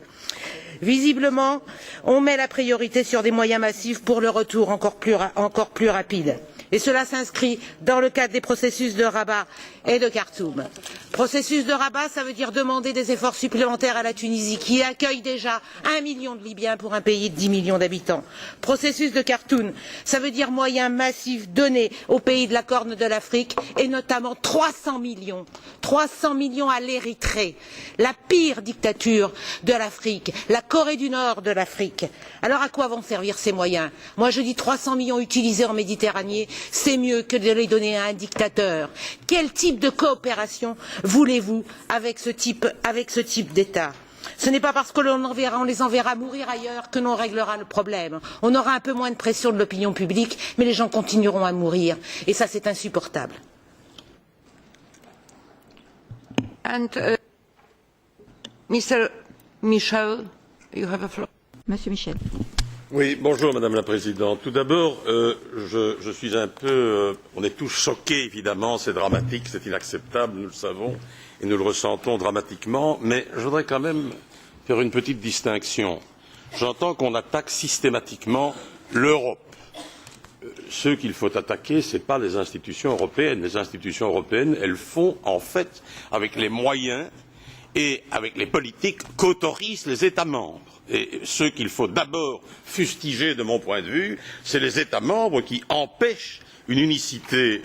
Visiblement, on met la priorité sur des moyens massifs pour le retour encore plus rapide. Et cela s'inscrit dans le cadre des processus de Rabat et de Khartoum. Processus de Rabat, ça veut dire demander des efforts supplémentaires à la Tunisie, qui accueille déjà 1 million de Libyens pour un pays de 10 millions d'habitants. Processus de Khartoum, ça veut dire moyens massifs donnés aux pays de la Corne de l'Afrique, et notamment 300 millions à l'Érythrée, la pire dictature de l'Afrique, la Corée du Nord de l'Afrique. Alors à quoi vont servir ces moyens? Moi je dis 300 millions utilisés en Méditerranée, c'est mieux que de les donner à un dictateur. Quel type de coopération voulez-vous avec ce type d'État? Ce n'est pas parce que on les enverra mourir ailleurs que l'on réglera le problème. On aura un peu moins de pression de l'opinion publique, mais les gens continueront à mourir. Et ça, c'est insupportable. Mr. Michel, you have a floor. Monsieur Michel. Oui, bonjour Madame la Présidente. Tout d'abord, je suis un peu... on est tous choqués, évidemment, c'est dramatique, c'est inacceptable, nous le savons, et nous le ressentons dramatiquement, mais je voudrais quand même faire une petite distinction. J'entends qu'on attaque systématiquement l'Europe. Ce qu'il faut attaquer, ce n'est pas les institutions européennes. Les institutions européennes, elles font, en fait, avec les moyens et avec les politiques qu'autorisent les États membres. Et ce qu'il faut d'abord fustiger, de mon point de vue, c'est les États membres qui empêchent une unicité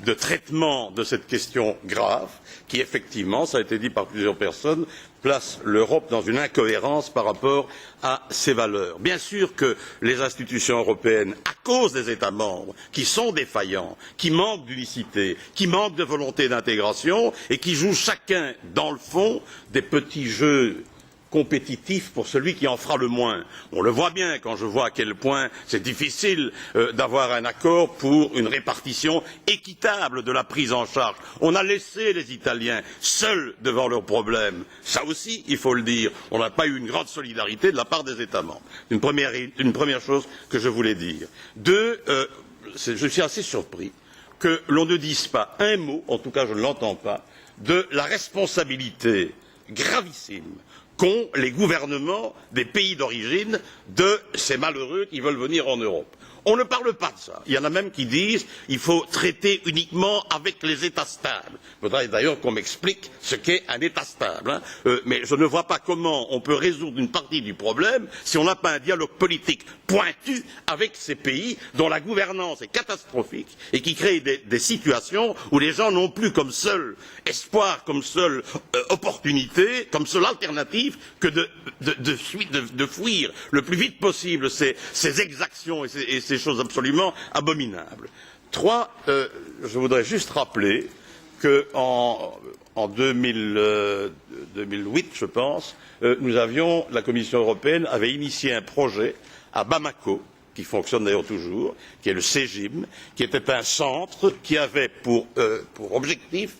de traitement de cette question grave, qui effectivement, ça a été dit par plusieurs personnes, place l'Europe dans une incohérence par rapport à ses valeurs. Bien sûr que les institutions européennes, à cause des États membres, qui sont défaillants, qui manquent d'unicité, qui manquent de volonté d'intégration et qui jouent chacun, dans le fond, des petits jeux compétitif pour celui qui en fera le moins. On le voit bien quand je vois à quel point c'est difficile d'avoir un accord pour une répartition équitable de la prise en charge. On a laissé les Italiens seuls devant leurs problèmes. Ça aussi, il faut le dire. On n'a pas eu une grande solidarité de la part des États membres. Une première chose que je voulais dire. Deux, je suis assez surpris que l'on ne dise pas un mot, en tout cas je ne l'entends pas, de la responsabilité gravissime qu'ont les gouvernements des pays d'origine de ces malheureux qui veulent venir en Europe. On ne parle pas de ça. Il y en a même qui disent qu'il faut traiter uniquement avec les États stables. Il faudrait d'ailleurs qu'on m'explique ce qu'est un État stable. Mais je ne vois pas comment on peut résoudre une partie du problème si on n'a pas un dialogue politique pointu avec ces pays dont la gouvernance est catastrophique et qui créent des situations où les gens n'ont plus comme seul espoir, comme seule opportunité, comme seule alternative que de fuir le plus vite possible ces exactions et ces choses absolument abominables. Trois, je voudrais juste rappeler qu'en 2008, je pense, la Commission européenne avait initié un projet à Bamako, qui fonctionne d'ailleurs toujours, qui est le CEGIM, qui était un centre qui avait pour objectif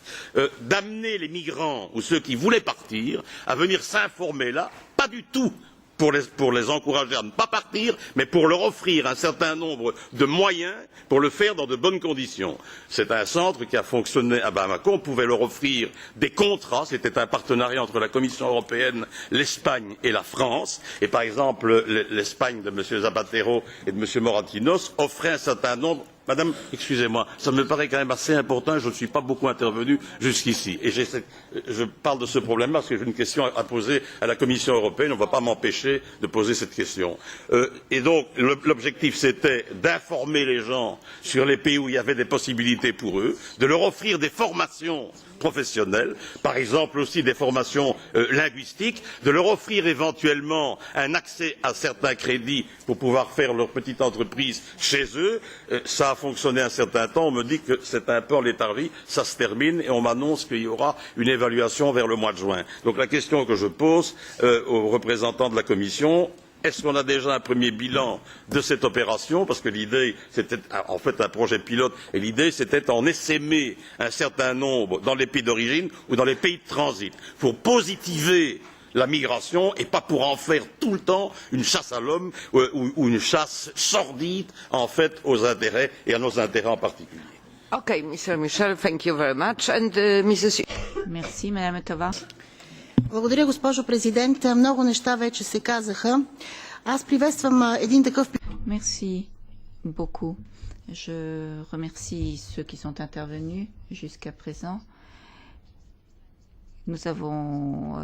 d'amener les migrants ou ceux qui voulaient partir à venir s'informer là, pas du tout pour les encourager à ne pas partir, mais pour leur offrir un certain nombre de moyens pour le faire dans de bonnes conditions. C'est un centre qui a fonctionné à Bamako. On pouvait leur offrir des contrats. C'était un partenariat entre la Commission européenne, l'Espagne et la France. Et par exemple, l'Espagne de M. Zapatero et de M. Moratinos offrait un certain nombre. Madame, excusez-moi, ça me paraît quand même assez important et je ne suis pas beaucoup intervenu jusqu'ici. Et je parle de ce problème parce que j'ai une question à poser à la Commission européenne. On ne va pas m'empêcher de poser cette question. Et donc, l'objectif, c'était d'informer les gens sur les pays où il y avait des possibilités pour eux, de leur offrir des formations professionnelles, par exemple aussi des formations linguistiques, de leur offrir éventuellement un accès à certains crédits pour pouvoir faire leur petite entreprise chez eux. Ça a fonctionné un certain temps. On me dit que c'est un peu en léthargie, ça se termine et on m'annonce qu'il y aura une évaluation vers le mois de juin. Donc la question que je pose aux représentants de la Commission, est-ce qu'on a déjà un premier bilan de cette opération? Parce que l'idée, c'était en fait un projet pilote, et l'idée, c'était d'en essaimer un certain nombre dans les pays d'origine ou dans les pays de transit, pour positiver la migration et pas pour en faire tout le temps une chasse à l'homme ou une chasse sordide, en fait, aux intérêts et à nos intérêts en particulier. Okay, Mr. Michel, thank you very much. And Mrs. Merci, Madame Tova. Благодаря, госпожо президент. Много неща вече се казаха. Аз приветствам един такъв... Merci beaucoup. Je remercie ceux qui sont intervenus jusqu'à présent. Nous avons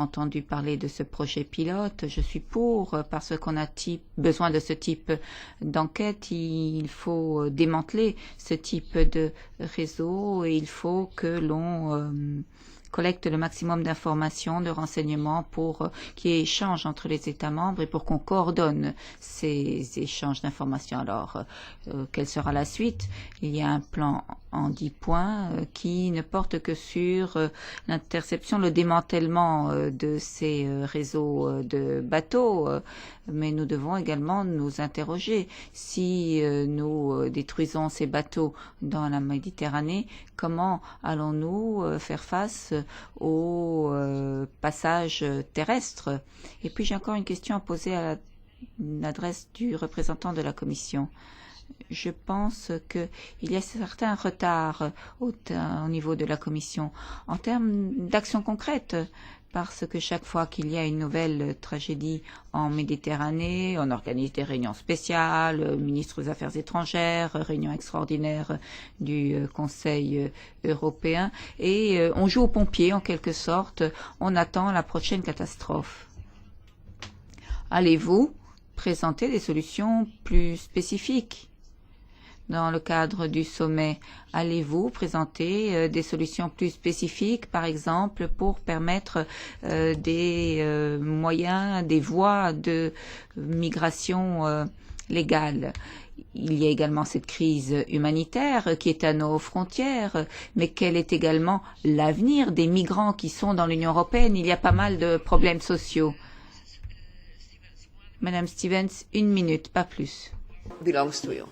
entendu parler de ce projet pilote. Je suis pour, parce qu'on a besoin de ce type d'enquête. Il faut démanteler ce type de réseau et il faut que l'on collecte le maximum d'informations, de renseignements pour qu'il y ait échange entre les États membres et pour qu'on coordonne ces échanges d'informations. Alors, quelle sera la suite? Il y a un plan en 10 points qui ne porte que sur l'interception, le démantèlement de ces réseaux de bateaux, mais nous devons également nous interroger si nous détruisons ces bateaux dans la Méditerranée, comment allons-nous faire face au passage terrestre? Et puis j'ai encore une question à poser à l'adresse du représentant de la Commission. Je pense qu'il y a certains retards au niveau de la Commission en termes d'actions concrètes, parce que chaque fois qu'il y a une nouvelle tragédie en Méditerranée, on organise des réunions spéciales, ministres des Affaires étrangères, réunions extraordinaires du Conseil européen, et on joue aux pompiers en quelque sorte, on attend la prochaine catastrophe. Allez-vous présenter des solutions plus spécifiques? Dans le cadre du sommet, allez-vous présenter des solutions plus spécifiques, par exemple, pour permettre des moyens, des voies de migration légale? Il y a également cette crise humanitaire qui est à nos frontières, mais quel est également l'avenir des migrants qui sont dans l'Union européenne? Il y a pas mal de problèmes sociaux. Madame Stevens, 1 minute, pas plus. Belongs to you.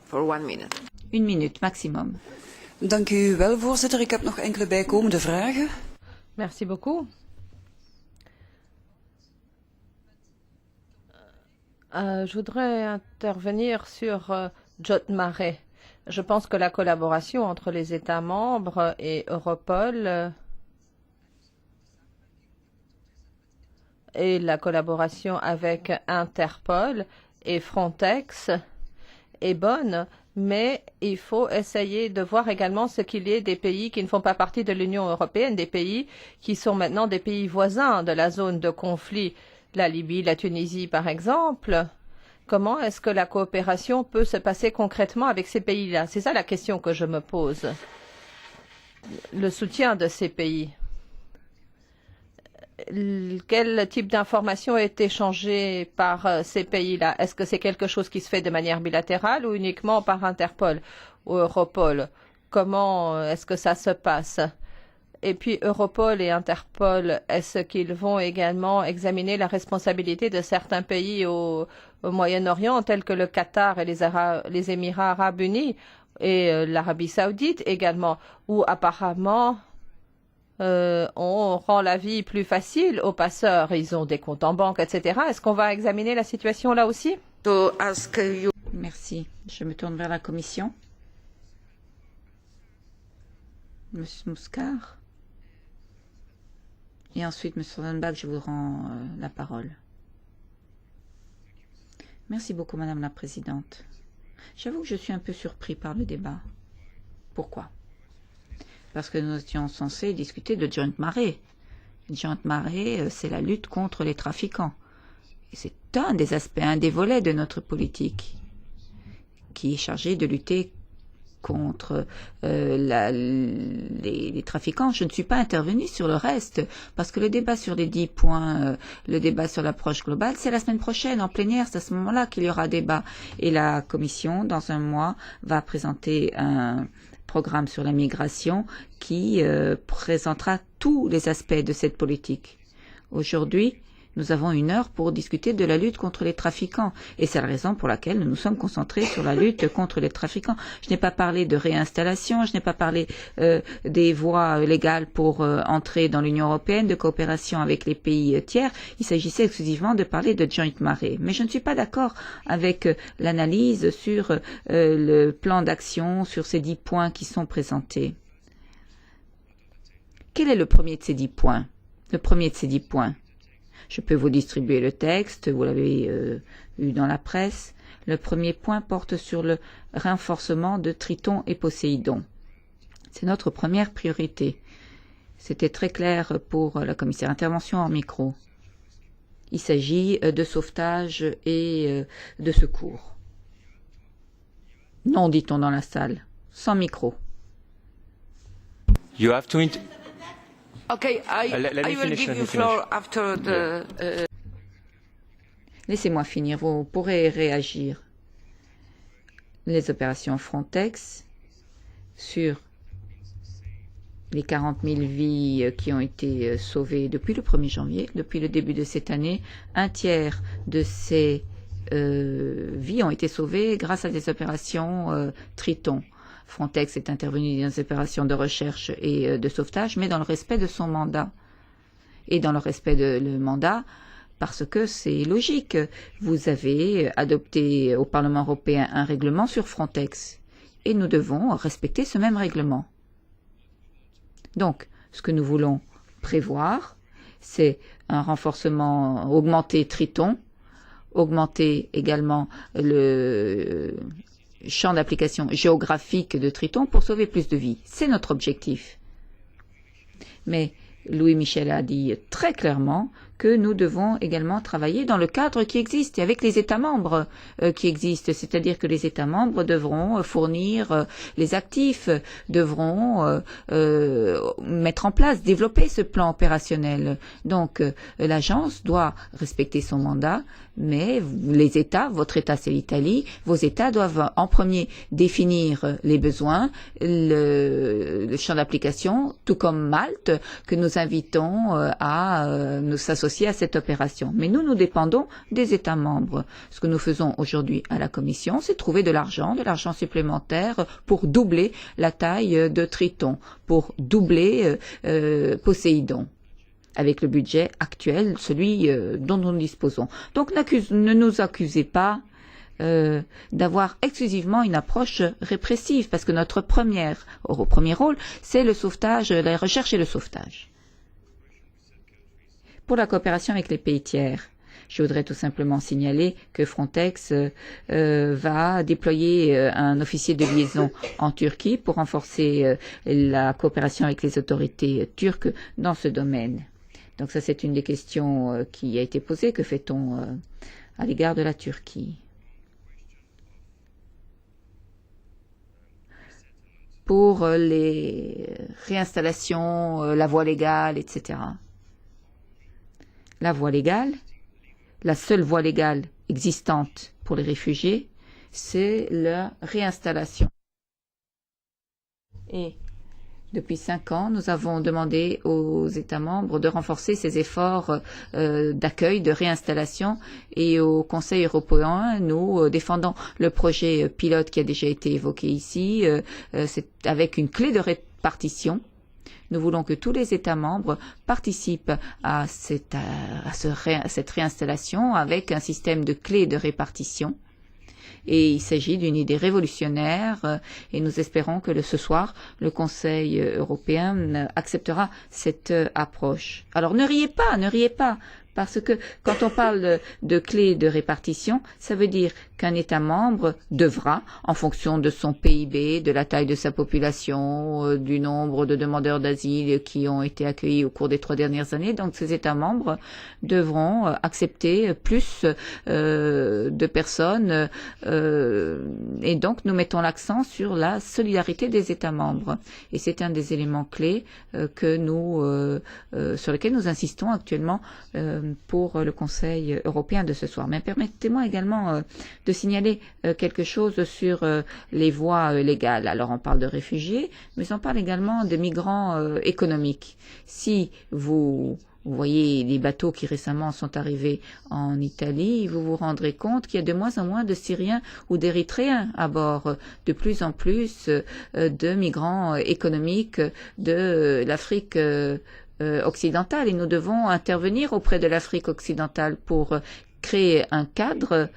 For 1 minute. 1 minute maximum. Dank u wel, voorzitter. Ik heb nog enkele bijkomende vragen. Merci beaucoup. Je voudrais intervenir sur Jot Mare. Je pense que la collaboration entre les États membres et Europol et la collaboration avec Interpol et Frontex est bonne, mais il faut essayer de voir également ce qu'il y a des pays qui ne font pas partie de l'Union européenne, des pays qui sont maintenant des pays voisins de la zone de conflit, la Libye, la Tunisie par exemple. Comment est-ce que la coopération peut se passer concrètement avec ces pays-là? C'est ça la question que je me pose. Le soutien de ces pays. Quel type d'information est échangé par ces pays-là? Est-ce que c'est quelque chose qui se fait de manière bilatérale ou uniquement par Interpol ou Europol? Comment est-ce que ça se passe? Et puis Europol et Interpol, est-ce qu'ils vont également examiner la responsabilité de certains pays au Moyen-Orient, tels que le Qatar et les Émirats arabes unis et l'Arabie saoudite également, où apparemment on rend la vie plus facile aux passeurs. Ils ont des comptes en banque, etc. Est-ce qu'on va examiner la situation là aussi? Merci. Je me tourne vers la Commission. Monsieur Muscar. Et ensuite, Monsieur Rosenbach, je vous rends la parole. Merci beaucoup, Madame la Présidente. J'avoue que je suis un peu surpris par le débat. Pourquoi? Parce que nous étions censés discuter de Joint Mare. Joint Mare, c'est la lutte contre les trafiquants. Et c'est un des aspects, un des volets de notre politique qui est chargé de lutter contre les trafiquants. Je ne suis pas intervenue sur le reste, parce que le débat sur les 10 points, le débat sur l'approche globale, c'est la semaine prochaine, en plénière, c'est à ce moment-là qu'il y aura débat. Et la Commission, dans un mois, va présenter un programme sur la migration qui présentera tous les aspects de cette politique. Aujourd'hui, nous avons 1 heure pour discuter de la lutte contre les trafiquants. Et c'est la raison pour laquelle nous nous sommes concentrés sur la lutte contre les trafiquants. Je n'ai pas parlé de réinstallation, je n'ai pas parlé des voies légales pour entrer dans l'Union européenne, de coopération avec les pays tiers. Il s'agissait exclusivement de parler de Joint Mare. Mais je ne suis pas d'accord avec l'analyse sur le plan d'action, sur ces 10 points qui sont présentés. Quel est le premier de ces 10 points? Le premier de ces 10 points. Je peux vous distribuer le texte, vous l'avez eu dans la presse. Le premier point porte sur le renforcement de Triton et Poséidon. C'est notre première priorité. C'était très clair pour la commissaire. Intervention en micro. Il s'agit de sauvetage et de secours. Non, dit-on dans la salle. Sans micro. You have to Okay, I will give you floor after the... Laissez-moi finir, vous pourrez réagir. Les opérations Frontex sur les 40 000 vies qui ont été sauvées depuis le 1er janvier, depuis le début de cette année, 1/3 de ces vies ont été sauvées grâce à des opérations Triton. Frontex est intervenu dans des opérations de recherche et de sauvetage, mais dans le respect de son mandat. Et dans le respect de le mandat, parce que c'est logique. Vous avez adopté au Parlement européen un règlement sur Frontex. Et nous devons respecter ce même règlement. Donc, ce que nous voulons prévoir, c'est un renforcement, augmenter Triton, augmenter également le champ d'application géographique de Triton pour sauver plus de vies. C'est notre objectif. Mais Louis Michel a dit très clairement que nous devons également travailler dans le cadre qui existe et avec les États membres qui existent. C'est-à-dire que les États membres devront fournir les actifs, devront mettre en place, développer ce plan opérationnel. Donc l'agence doit respecter son mandat, mais les États, votre État c'est l'Italie, vos États doivent en premier définir les besoins, le champ d'application, tout comme Malte, que nous invitons à nous associer à cette opération. Mais nous dépendons des États membres. Ce que nous faisons aujourd'hui à la Commission, c'est trouver de l'argent supplémentaire pour doubler la taille de Triton, pour doubler Poséidon, avec le budget actuel, celui dont nous disposons. Donc ne nous accusez pas d'avoir exclusivement une approche répressive, parce que notre premier rôle, c'est le sauvetage, la recherche et le sauvetage. Pour la coopération avec les pays tiers, je voudrais tout simplement signaler que Frontex va déployer un officier de liaison en Turquie pour renforcer la coopération avec les autorités turques dans ce domaine. Donc ça, c'est une des questions qui a été posée. Que fait-on à l'égard de la Turquie? Pour les réinstallations, la voie légale, etc. La voie légale, la seule voie légale existante pour les réfugiés, c'est la réinstallation. Et depuis 5 ans, nous avons demandé aux États membres de renforcer ces efforts d'accueil, de réinstallation. Et au Conseil européen, nous défendons le projet pilote qui a déjà été évoqué ici. C'est avec une clé de répartition. Nous voulons que tous les États membres participent à cette réinstallation avec un système de clés de répartition. Et il s'agit d'une idée révolutionnaire et nous espérons que ce soir, le Conseil européen acceptera cette approche. Alors ne riez pas, parce que quand on parle de clés de répartition, ça veut dire qu'un État membre devra, en fonction de son PIB, de la taille de sa population, du nombre de demandeurs d'asile qui ont été accueillis au cours des 3 dernières années, donc ces États membres devront accepter plus de personnes et donc nous mettons l'accent sur la solidarité des États membres. Et c'est un des éléments clés sur lesquels nous insistons actuellement pour le Conseil européen de ce soir. Mais permettez-moi également de signaler quelque chose sur les voies légales. Alors on parle de réfugiés, mais on parle également de migrants économiques. Si vous voyez les bateaux qui récemment sont arrivés en Italie, vous vous rendrez compte qu'il y a de moins en moins de Syriens ou d'Érythréens à bord, de plus en plus de migrants économiques de l'Afrique occidentale. Et nous devons intervenir auprès de l'Afrique occidentale pour créer un cadre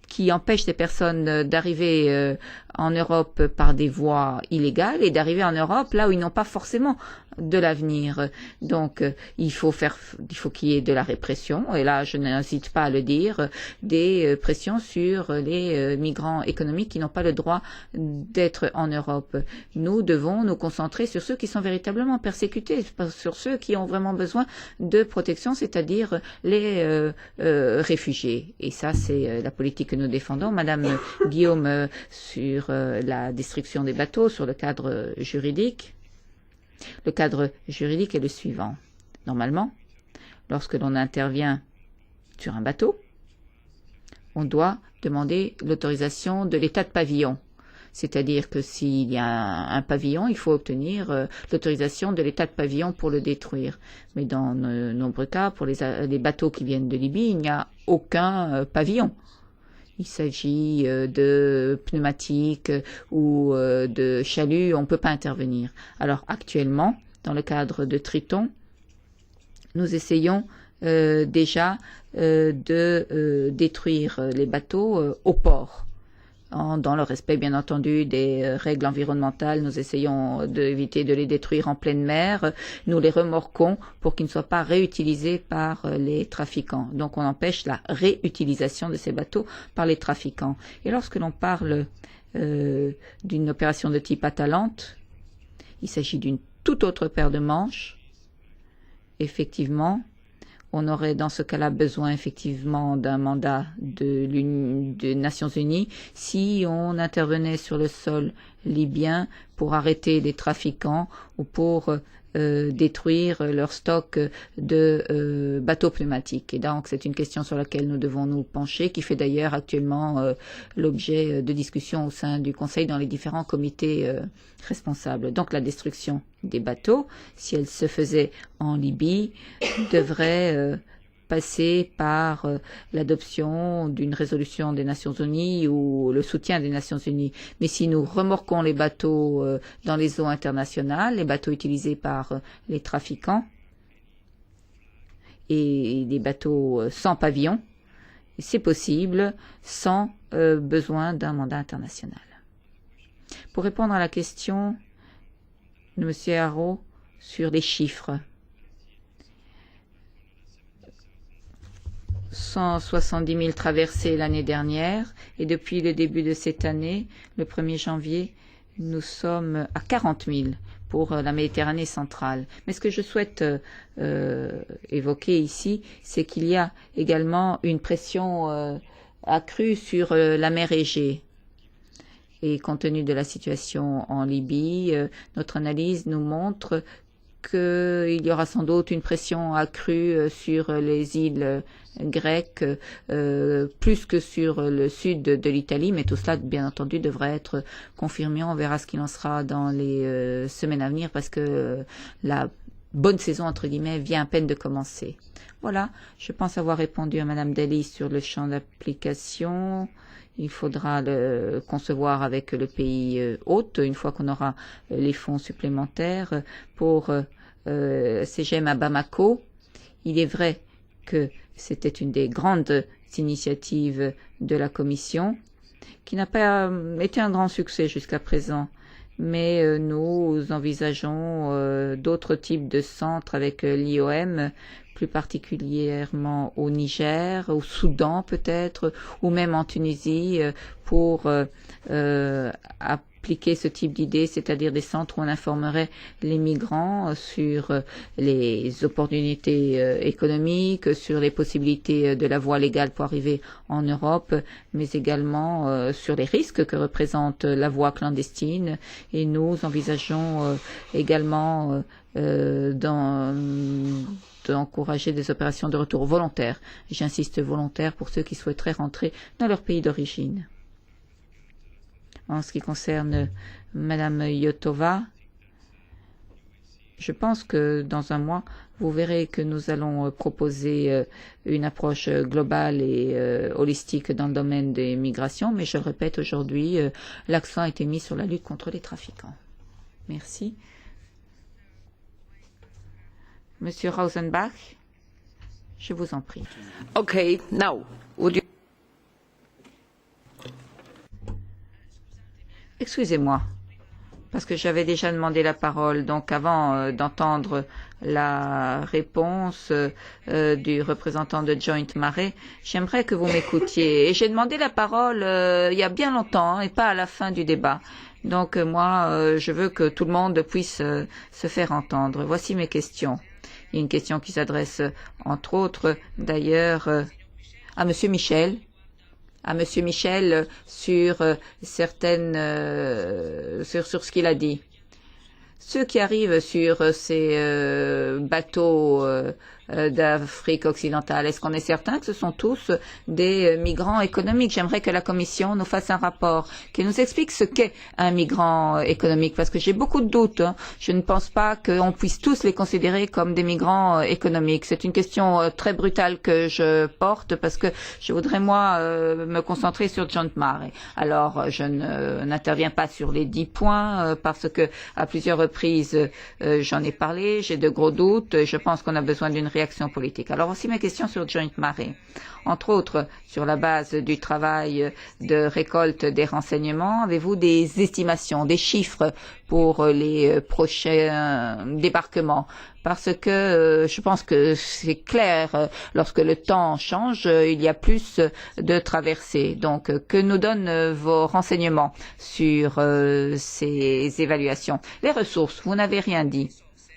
qui empêche ces personnes d'arriver en Europe par des voies illégales et d'arriver en Europe là où ils n'ont pas forcément de l'avenir. Donc il faut qu'il y ait de la répression, et là je n'incite pas à le dire, des pressions sur les migrants économiques qui n'ont pas le droit d'être en Europe. Nous devons nous concentrer sur ceux qui sont véritablement persécutés, sur ceux qui ont vraiment besoin de protection, c'est-à-dire les réfugiés. Et ça, c'est la politique que nous défendons. Madame Guillaume, sur la destruction des bateaux, sur le cadre juridique. Le cadre juridique est le suivant. Normalement, lorsque l'on intervient sur un bateau, on doit demander l'autorisation de l'État de pavillon. C'est-à-dire que s'il y a un pavillon, il faut obtenir l'autorisation de l'État de pavillon pour le détruire. Mais dans de nombreux cas, pour les bateaux qui viennent de Libye, il n'y a aucun pavillon. Il s'agit de pneumatiques ou de chaluts, on ne peut pas intervenir. Alors actuellement, dans le cadre de Triton, nous essayons déjà de détruire les bateaux au port. Dans le respect, bien entendu, des règles environnementales, nous essayons d'éviter de les détruire en pleine mer. Nous les remorquons pour qu'ils ne soient pas réutilisés par les trafiquants. Donc, on empêche la réutilisation de ces bateaux par les trafiquants. Et lorsque l'on parle d'une opération de type Atalante, il s'agit d'une toute autre paire de manches. Effectivement, on aurait dans ce cas-là besoin effectivement d'un mandat des Nations Unies si on intervenait sur le sol libyen pour arrêter les trafiquants ou pour détruire leur stock de bateaux pneumatiques. Et donc c'est une question sur laquelle nous devons nous pencher, qui fait d'ailleurs actuellement l'objet de discussions au sein du Conseil dans les différents comités responsables. Donc la destruction des bateaux, si elle se faisait en Libye, devrait passer par l'adoption d'une résolution des Nations Unies ou le soutien des Nations Unies. Mais si nous remorquons les bateaux dans les eaux internationales, les bateaux utilisés par les trafiquants et des bateaux sans pavillon, c'est possible sans besoin d'un mandat international. Pour répondre à la question de M. Haro sur les chiffres, 170 000 traversées l'année dernière, et depuis le début de cette année, le 1er janvier, nous sommes à 40 000 pour la Méditerranée centrale. Mais ce que je souhaite évoquer ici, c'est qu'il y a également une pression accrue sur la mer Égée. Et compte tenu de la situation en Libye, notre analyse nous montre qu'il y aura sans doute une pression accrue sur les îles grecques, plus que sur le sud de l'Italie, mais tout cela, bien entendu, devrait être confirmé. On verra ce qu'il en sera dans les semaines à venir, parce que la bonne saison, entre guillemets, vient à peine de commencer. Voilà, je pense avoir répondu à Madame Dalli sur le champ d'application. Il faudra le concevoir avec le pays hôte une fois qu'on aura les fonds supplémentaires pour CGM à Bamako. Il est vrai que c'était une des grandes initiatives de la Commission qui n'a pas été un grand succès jusqu'à présent. Mais nous envisageons d'autres types de centres avec l'IOM, plus particulièrement au Niger, au Soudan peut-être, ou même en Tunisie, pour appliquer ce type d'idée, c'est-à-dire des centres où on informerait les migrants sur les opportunités économiques, sur les possibilités de la voie légale pour arriver en Europe, mais également sur les risques que représente la voie clandestine. Et nous envisageons également d'encourager des opérations de retour volontaires. J'insiste volontaire pour ceux qui souhaiteraient rentrer dans leur pays d'origine. En ce qui concerne Madame Yotova, je pense que dans un mois, vous verrez que nous allons proposer une approche globale et holistique dans le domaine des migrations, mais je le répète aujourd'hui, l'accent a été mis sur la lutte contre les trafiquants. Merci. Monsieur Rosenbach, je vous en prie. Okay, now, would you... Excusez-moi, parce que j'avais déjà demandé la parole. Donc avant d'entendre la réponse du représentant de Joint Mare, j'aimerais que vous m'écoutiez. Et j'ai demandé la parole il y a bien longtemps et pas à la fin du débat. Donc moi, je veux que tout le monde puisse se faire entendre. Voici mes questions. Il y a une question qui s'adresse entre autres d'ailleurs à Monsieur Michel. Sur certaines sur ce qu'il a dit. Ceux qui arrivent sur ces bateaux d'Afrique occidentale, est-ce qu'on est certain que ce sont tous des migrants économiques? J'aimerais que la Commission nous fasse un rapport qui nous explique ce qu'est un migrant économique, parce que j'ai beaucoup de doutes. Je ne pense pas qu'on puisse tous les considérer comme des migrants économiques. C'est une question très brutale que je porte, parce que je voudrais, moi, me concentrer sur John Mare. Alors, je n'interviens pas sur les 10 points, parce que à plusieurs reprises, j'en ai parlé, j'ai de gros doutes, et je pense qu'on a besoin d'une réaction politique. Alors voici mes questions sur Joint Mare. Entre autres, sur la base du travail de récolte des renseignements, avez-vous des estimations, des chiffres pour les prochains débarquements? Parce que je pense que c'est clair, lorsque le temps change, il y a plus de traversées. Donc, que nous donnent vos renseignements sur ces évaluations? Les ressources, vous n'avez rien dit.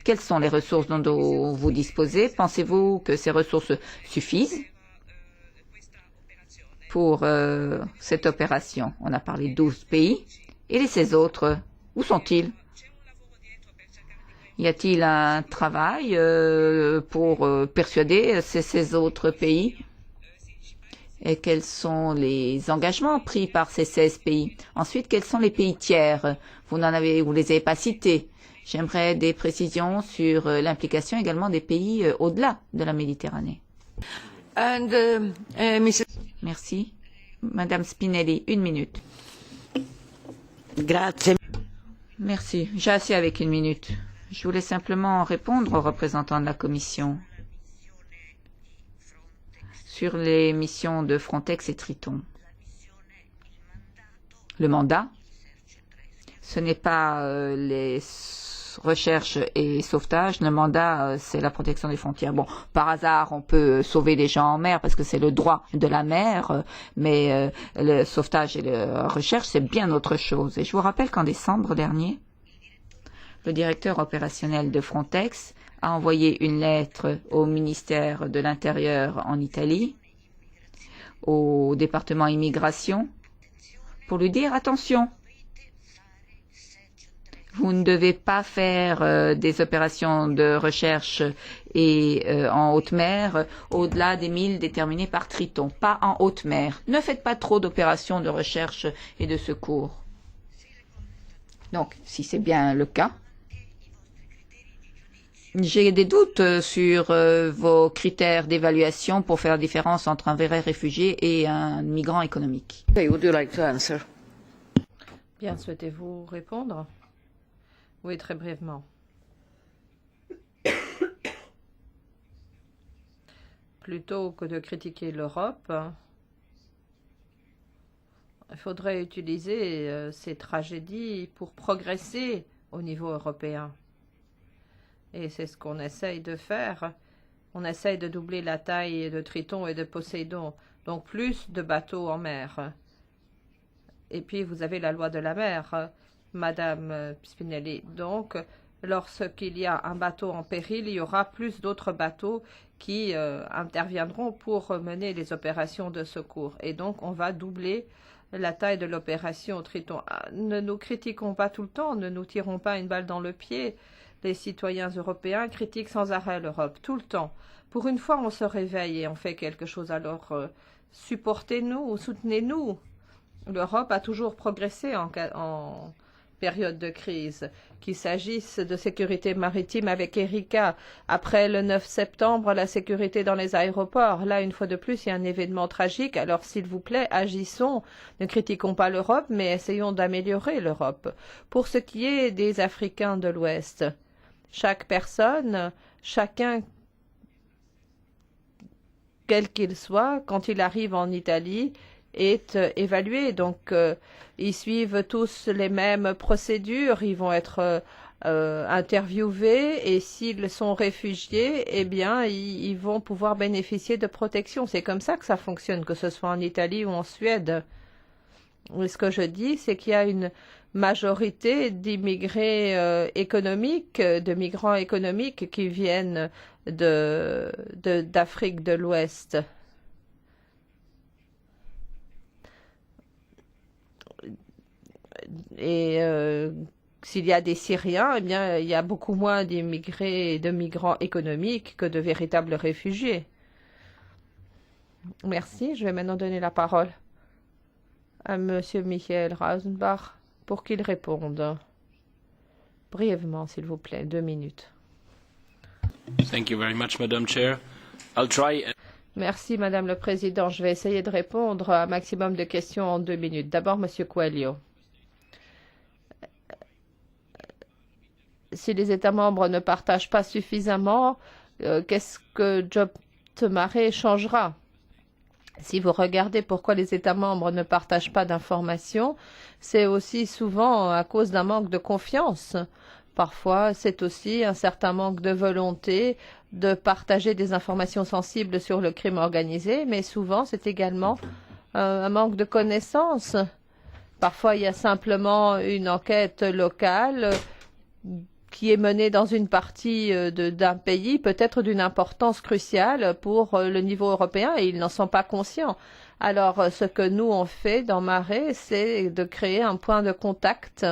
Quelles sont les ressources dont vous disposez? Pensez-vous que ces ressources suffisent pour cette opération? On a parlé de 12 pays. Et les 16 autres, où sont-ils? Y a-t-il un travail pour persuader ces 16 autres pays? Et quels sont les engagements pris par ces 16 pays? Ensuite, quels sont les pays tiers? Vous les avez pas cités. J'aimerais des précisions sur l'implication également des pays au-delà de la Méditerranée. Merci. Madame Spinelli, 1 minute. Grazie. Merci. J'ai assez avec 1 minute. Je voulais simplement répondre aux représentants de la Commission sur les missions de Frontex et Triton. Le mandat, ce n'est pas les recherche et sauvetage. Le mandat, c'est la protection des frontières. Bon, par hasard, on peut sauver des gens en mer parce que c'est le droit de la mer, mais le sauvetage et la recherche, c'est bien autre chose. Et je vous rappelle qu'en décembre dernier, le directeur opérationnel de Frontex a envoyé une lettre au ministère de l'Intérieur en Italie, au département immigration, pour lui dire attention, vous ne devez pas faire des opérations de recherche et en haute mer au-delà des 1000 déterminés par Triton, pas en haute mer. Ne faites pas trop d'opérations de recherche et de secours. Donc, si c'est bien le cas, J'ai des doutes sur vos critères d'évaluation pour faire la différence entre un vrai réfugié et un migrant économique. Okay, would you like to answer? Bien, souhaitez-vous répondre? Oui, très brièvement. Plutôt que de critiquer l'Europe, il faudrait utiliser ces tragédies pour progresser au niveau européen. Et c'est ce qu'on essaye de faire. On essaye de doubler la taille de Triton et de Poséidon, donc plus de bateaux en mer. Et puis vous avez la loi de la mer, Madame Spinelli. Donc, lorsqu'il y a un bateau en péril, il y aura plus d'autres bateaux qui interviendront pour mener les opérations de secours. Et donc, on va doubler la taille de l'opération Triton. Ne nous critiquons pas tout le temps, ne nous tirons pas une balle dans le pied. Les citoyens européens critiquent sans arrêt l'Europe, tout le temps. Pour une fois, on se réveille et on fait quelque chose. Alors, supportez-nous, soutenez-nous. L'Europe a toujours progressé en période de crise. Qu'il s'agisse de sécurité maritime avec Erika, après le 9 septembre, la sécurité dans les aéroports. Là, une fois de plus, il y a un événement tragique. Alors, s'il vous plaît, agissons. Ne critiquons pas l'Europe, mais essayons d'améliorer l'Europe. Pour ce qui est des Africains de l'Ouest, chaque personne, chacun, quel qu'il soit, quand il arrive en Italie, est évalué. Donc, ils suivent tous les mêmes procédures. Ils vont être interviewés et s'ils sont réfugiés, eh bien, ils vont pouvoir bénéficier de protection. C'est comme ça que ça fonctionne, que ce soit en Italie ou en Suède. Et ce que je dis, c'est qu'il y a une majorité d'immigrés économiques, de migrants économiques qui viennent d'Afrique de l'Ouest. Et s'il y a des Syriens, eh bien, il y a beaucoup moins d'immigrés et de migrants économiques que de véritables réfugiés. Merci. Je vais maintenant donner la parole à Monsieur Michael Rausenbach pour qu'il réponde. Brièvement, s'il vous plaît, 2 minutes. Thank you very much, Madam Chair. I'll try. Merci, Madame le Président. Je vais essayer de répondre à un maximum de questions en 2 minutes. D'abord, Monsieur Coelho. Si les États membres ne partagent pas suffisamment, qu'est-ce que Job Temaré changera? Si vous regardez pourquoi les États membres ne partagent pas d'informations, c'est aussi souvent à cause d'un manque de confiance. Parfois, c'est aussi un certain manque de volonté de partager des informations sensibles sur le crime organisé, mais souvent, c'est également un manque de connaissances. Parfois, il y a simplement une enquête locale qui est menée dans une partie d'un pays, peut-être d'une importance cruciale pour le niveau européen, et ils n'en sont pas conscients. Alors, ce que nous, on fait dans Marais, c'est de créer un point de contact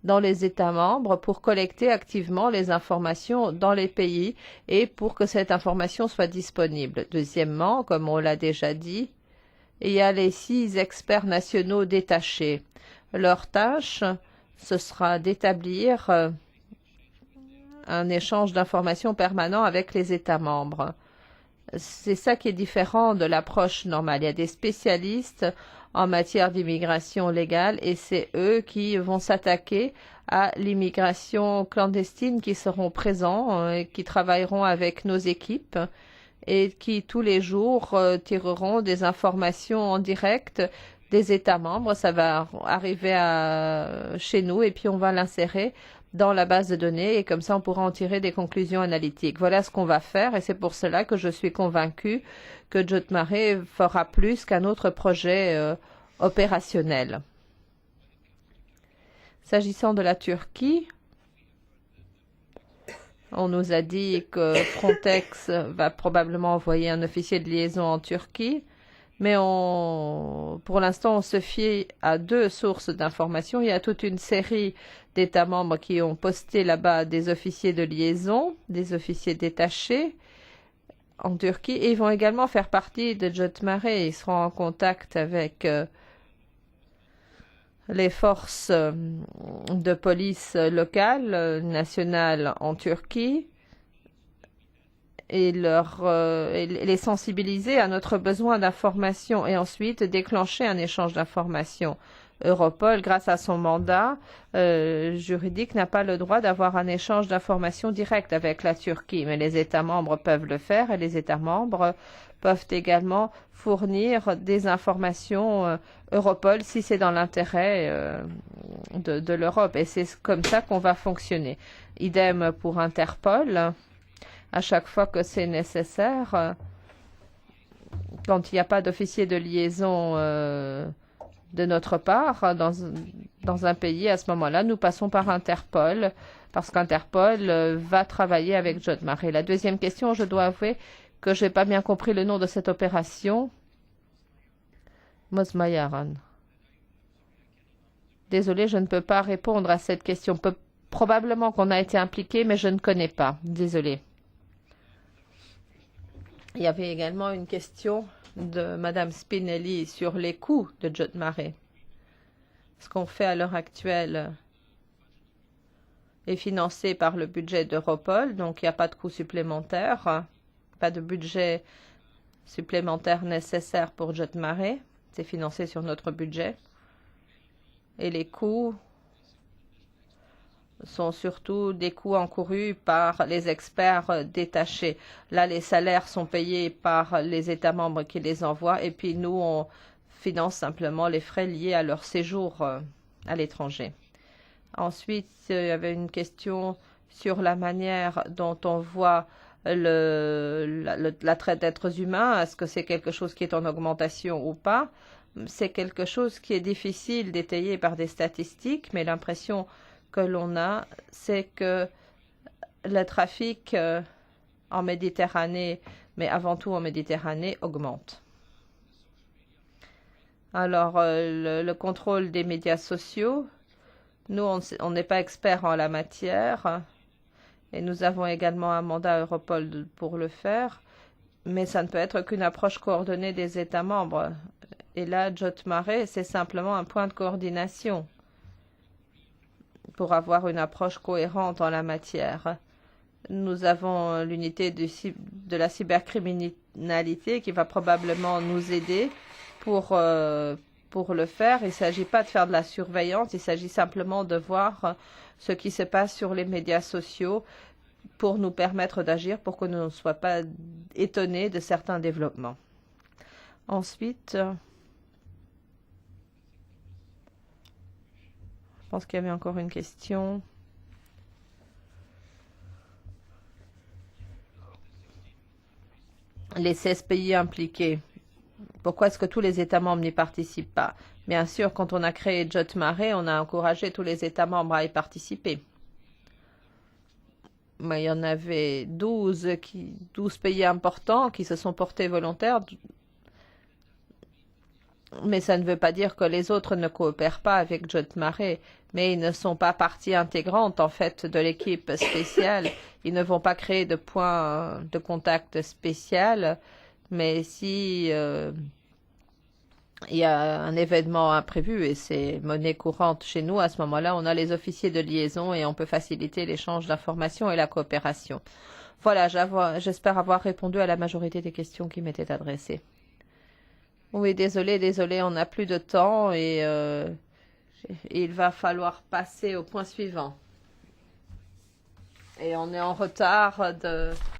dans les États membres pour collecter activement les informations dans les pays et pour que cette information soit disponible. Deuxièmement, comme on l'a déjà dit, il y a les 6 experts nationaux détachés. Leur tâche, ce sera d'établir un échange d'informations permanent avec les États membres. C'est ça qui est différent de l'approche normale. Il y a des spécialistes en matière d'immigration légale et c'est eux qui vont s'attaquer à l'immigration clandestine, qui seront présents et qui travailleront avec nos équipes et qui tous les jours tireront des informations en direct des États membres. Ça va arriver chez nous et puis on va l'insérer dans la base de données et comme ça on pourra en tirer des conclusions analytiques. Voilà ce qu'on va faire et c'est pour cela que je suis convaincue que Jotmare fera plus qu'un autre projet opérationnel. S'agissant de la Turquie, on nous a dit que Frontex va probablement envoyer un officier de liaison en Turquie, mais pour l'instant, on se fie à 2 sources d'informations. Il y a toute une série d'États membres qui ont posté là-bas des officiers de liaison, des officiers détachés en Turquie. Et ils vont également faire partie de Jotmare. Ils seront en contact avec les forces de police locales, nationales en Turquie. et les sensibiliser à notre besoin d'information et ensuite déclencher un échange d'informations. Europol, grâce à son mandat juridique, n'a pas le droit d'avoir un échange d'informations direct avec la Turquie, mais les États membres peuvent le faire et les États membres peuvent également fournir des informations Europol si c'est dans l'intérêt de l'Europe. Et c'est comme ça qu'on va fonctionner. Idem pour Interpol. À chaque fois que c'est nécessaire, quand il n'y a pas d'officier de liaison de notre part dans un pays, à ce moment-là, nous passons par Interpol, parce qu'Interpol va travailler avec Jod Marais. La deuxième question, je dois avouer que je n'ai pas bien compris le nom de cette opération. Mosmayaran. Désolé, je ne peux pas répondre à cette question. Probablement qu'on a été impliqué, mais je ne connais pas. Désolé. Il y avait également une question de Madame Spinelli sur les coûts de Jod Marais. Ce qu'on fait à l'heure actuelle est financé par le budget d'Europol, donc il n'y a pas de coûts supplémentaires, pas de budget supplémentaire nécessaire pour Jod Marais. C'est financé sur notre budget. Et les coûts sont surtout des coûts encourus par les experts détachés. Là, les salaires sont payés par les États membres qui les envoient et puis nous, on finance simplement les frais liés à leur séjour à l'étranger. Ensuite, il y avait une question sur la manière dont on voit la traite d'êtres humains. Est-ce que c'est quelque chose qui est en augmentation ou pas? C'est quelque chose qui est difficile d'étayer par des statistiques, mais l'impression que l'on a, c'est que le trafic en Méditerranée, mais avant tout en Méditerranée, augmente. Alors, le contrôle des médias sociaux, nous, on n'est pas experts en la matière et nous avons également un mandat Europol pour le faire, mais ça ne peut être qu'une approche coordonnée des États membres. Et là, Jod Marais, c'est simplement un point de coordination pour avoir une approche cohérente en la matière. Nous avons l'unité de la cybercriminalité qui va probablement nous aider pour le faire. Il ne s'agit pas de faire de la surveillance, il s'agit simplement de voir ce qui se passe sur les médias sociaux pour nous permettre d'agir, pour que nous ne soyons pas étonnés de certains développements. Ensuite, je pense qu'il y avait encore une question. Les 16 pays impliqués. Pourquoi est-ce que tous les États membres n'y participent pas? Bien sûr, quand on a créé Jod Marais, on a encouragé tous les États membres à y participer. Mais il y en avait 12 pays importants qui se sont portés volontaires. Mais ça ne veut pas dire que les autres ne coopèrent pas avec Jod Marais. Mais ils ne sont pas partie intégrante, en fait, de l'équipe spéciale. Ils ne vont pas créer de point de contact spécial. Mais si il y a un événement imprévu, et c'est monnaie courante chez nous, à ce moment-là, on a les officiers de liaison et on peut faciliter l'échange d'informations et la coopération. Voilà, j'espère avoir répondu à la majorité des questions qui m'étaient adressées. Oui, désolé, on n'a plus de temps et il va falloir passer au point suivant. Et on est en retard de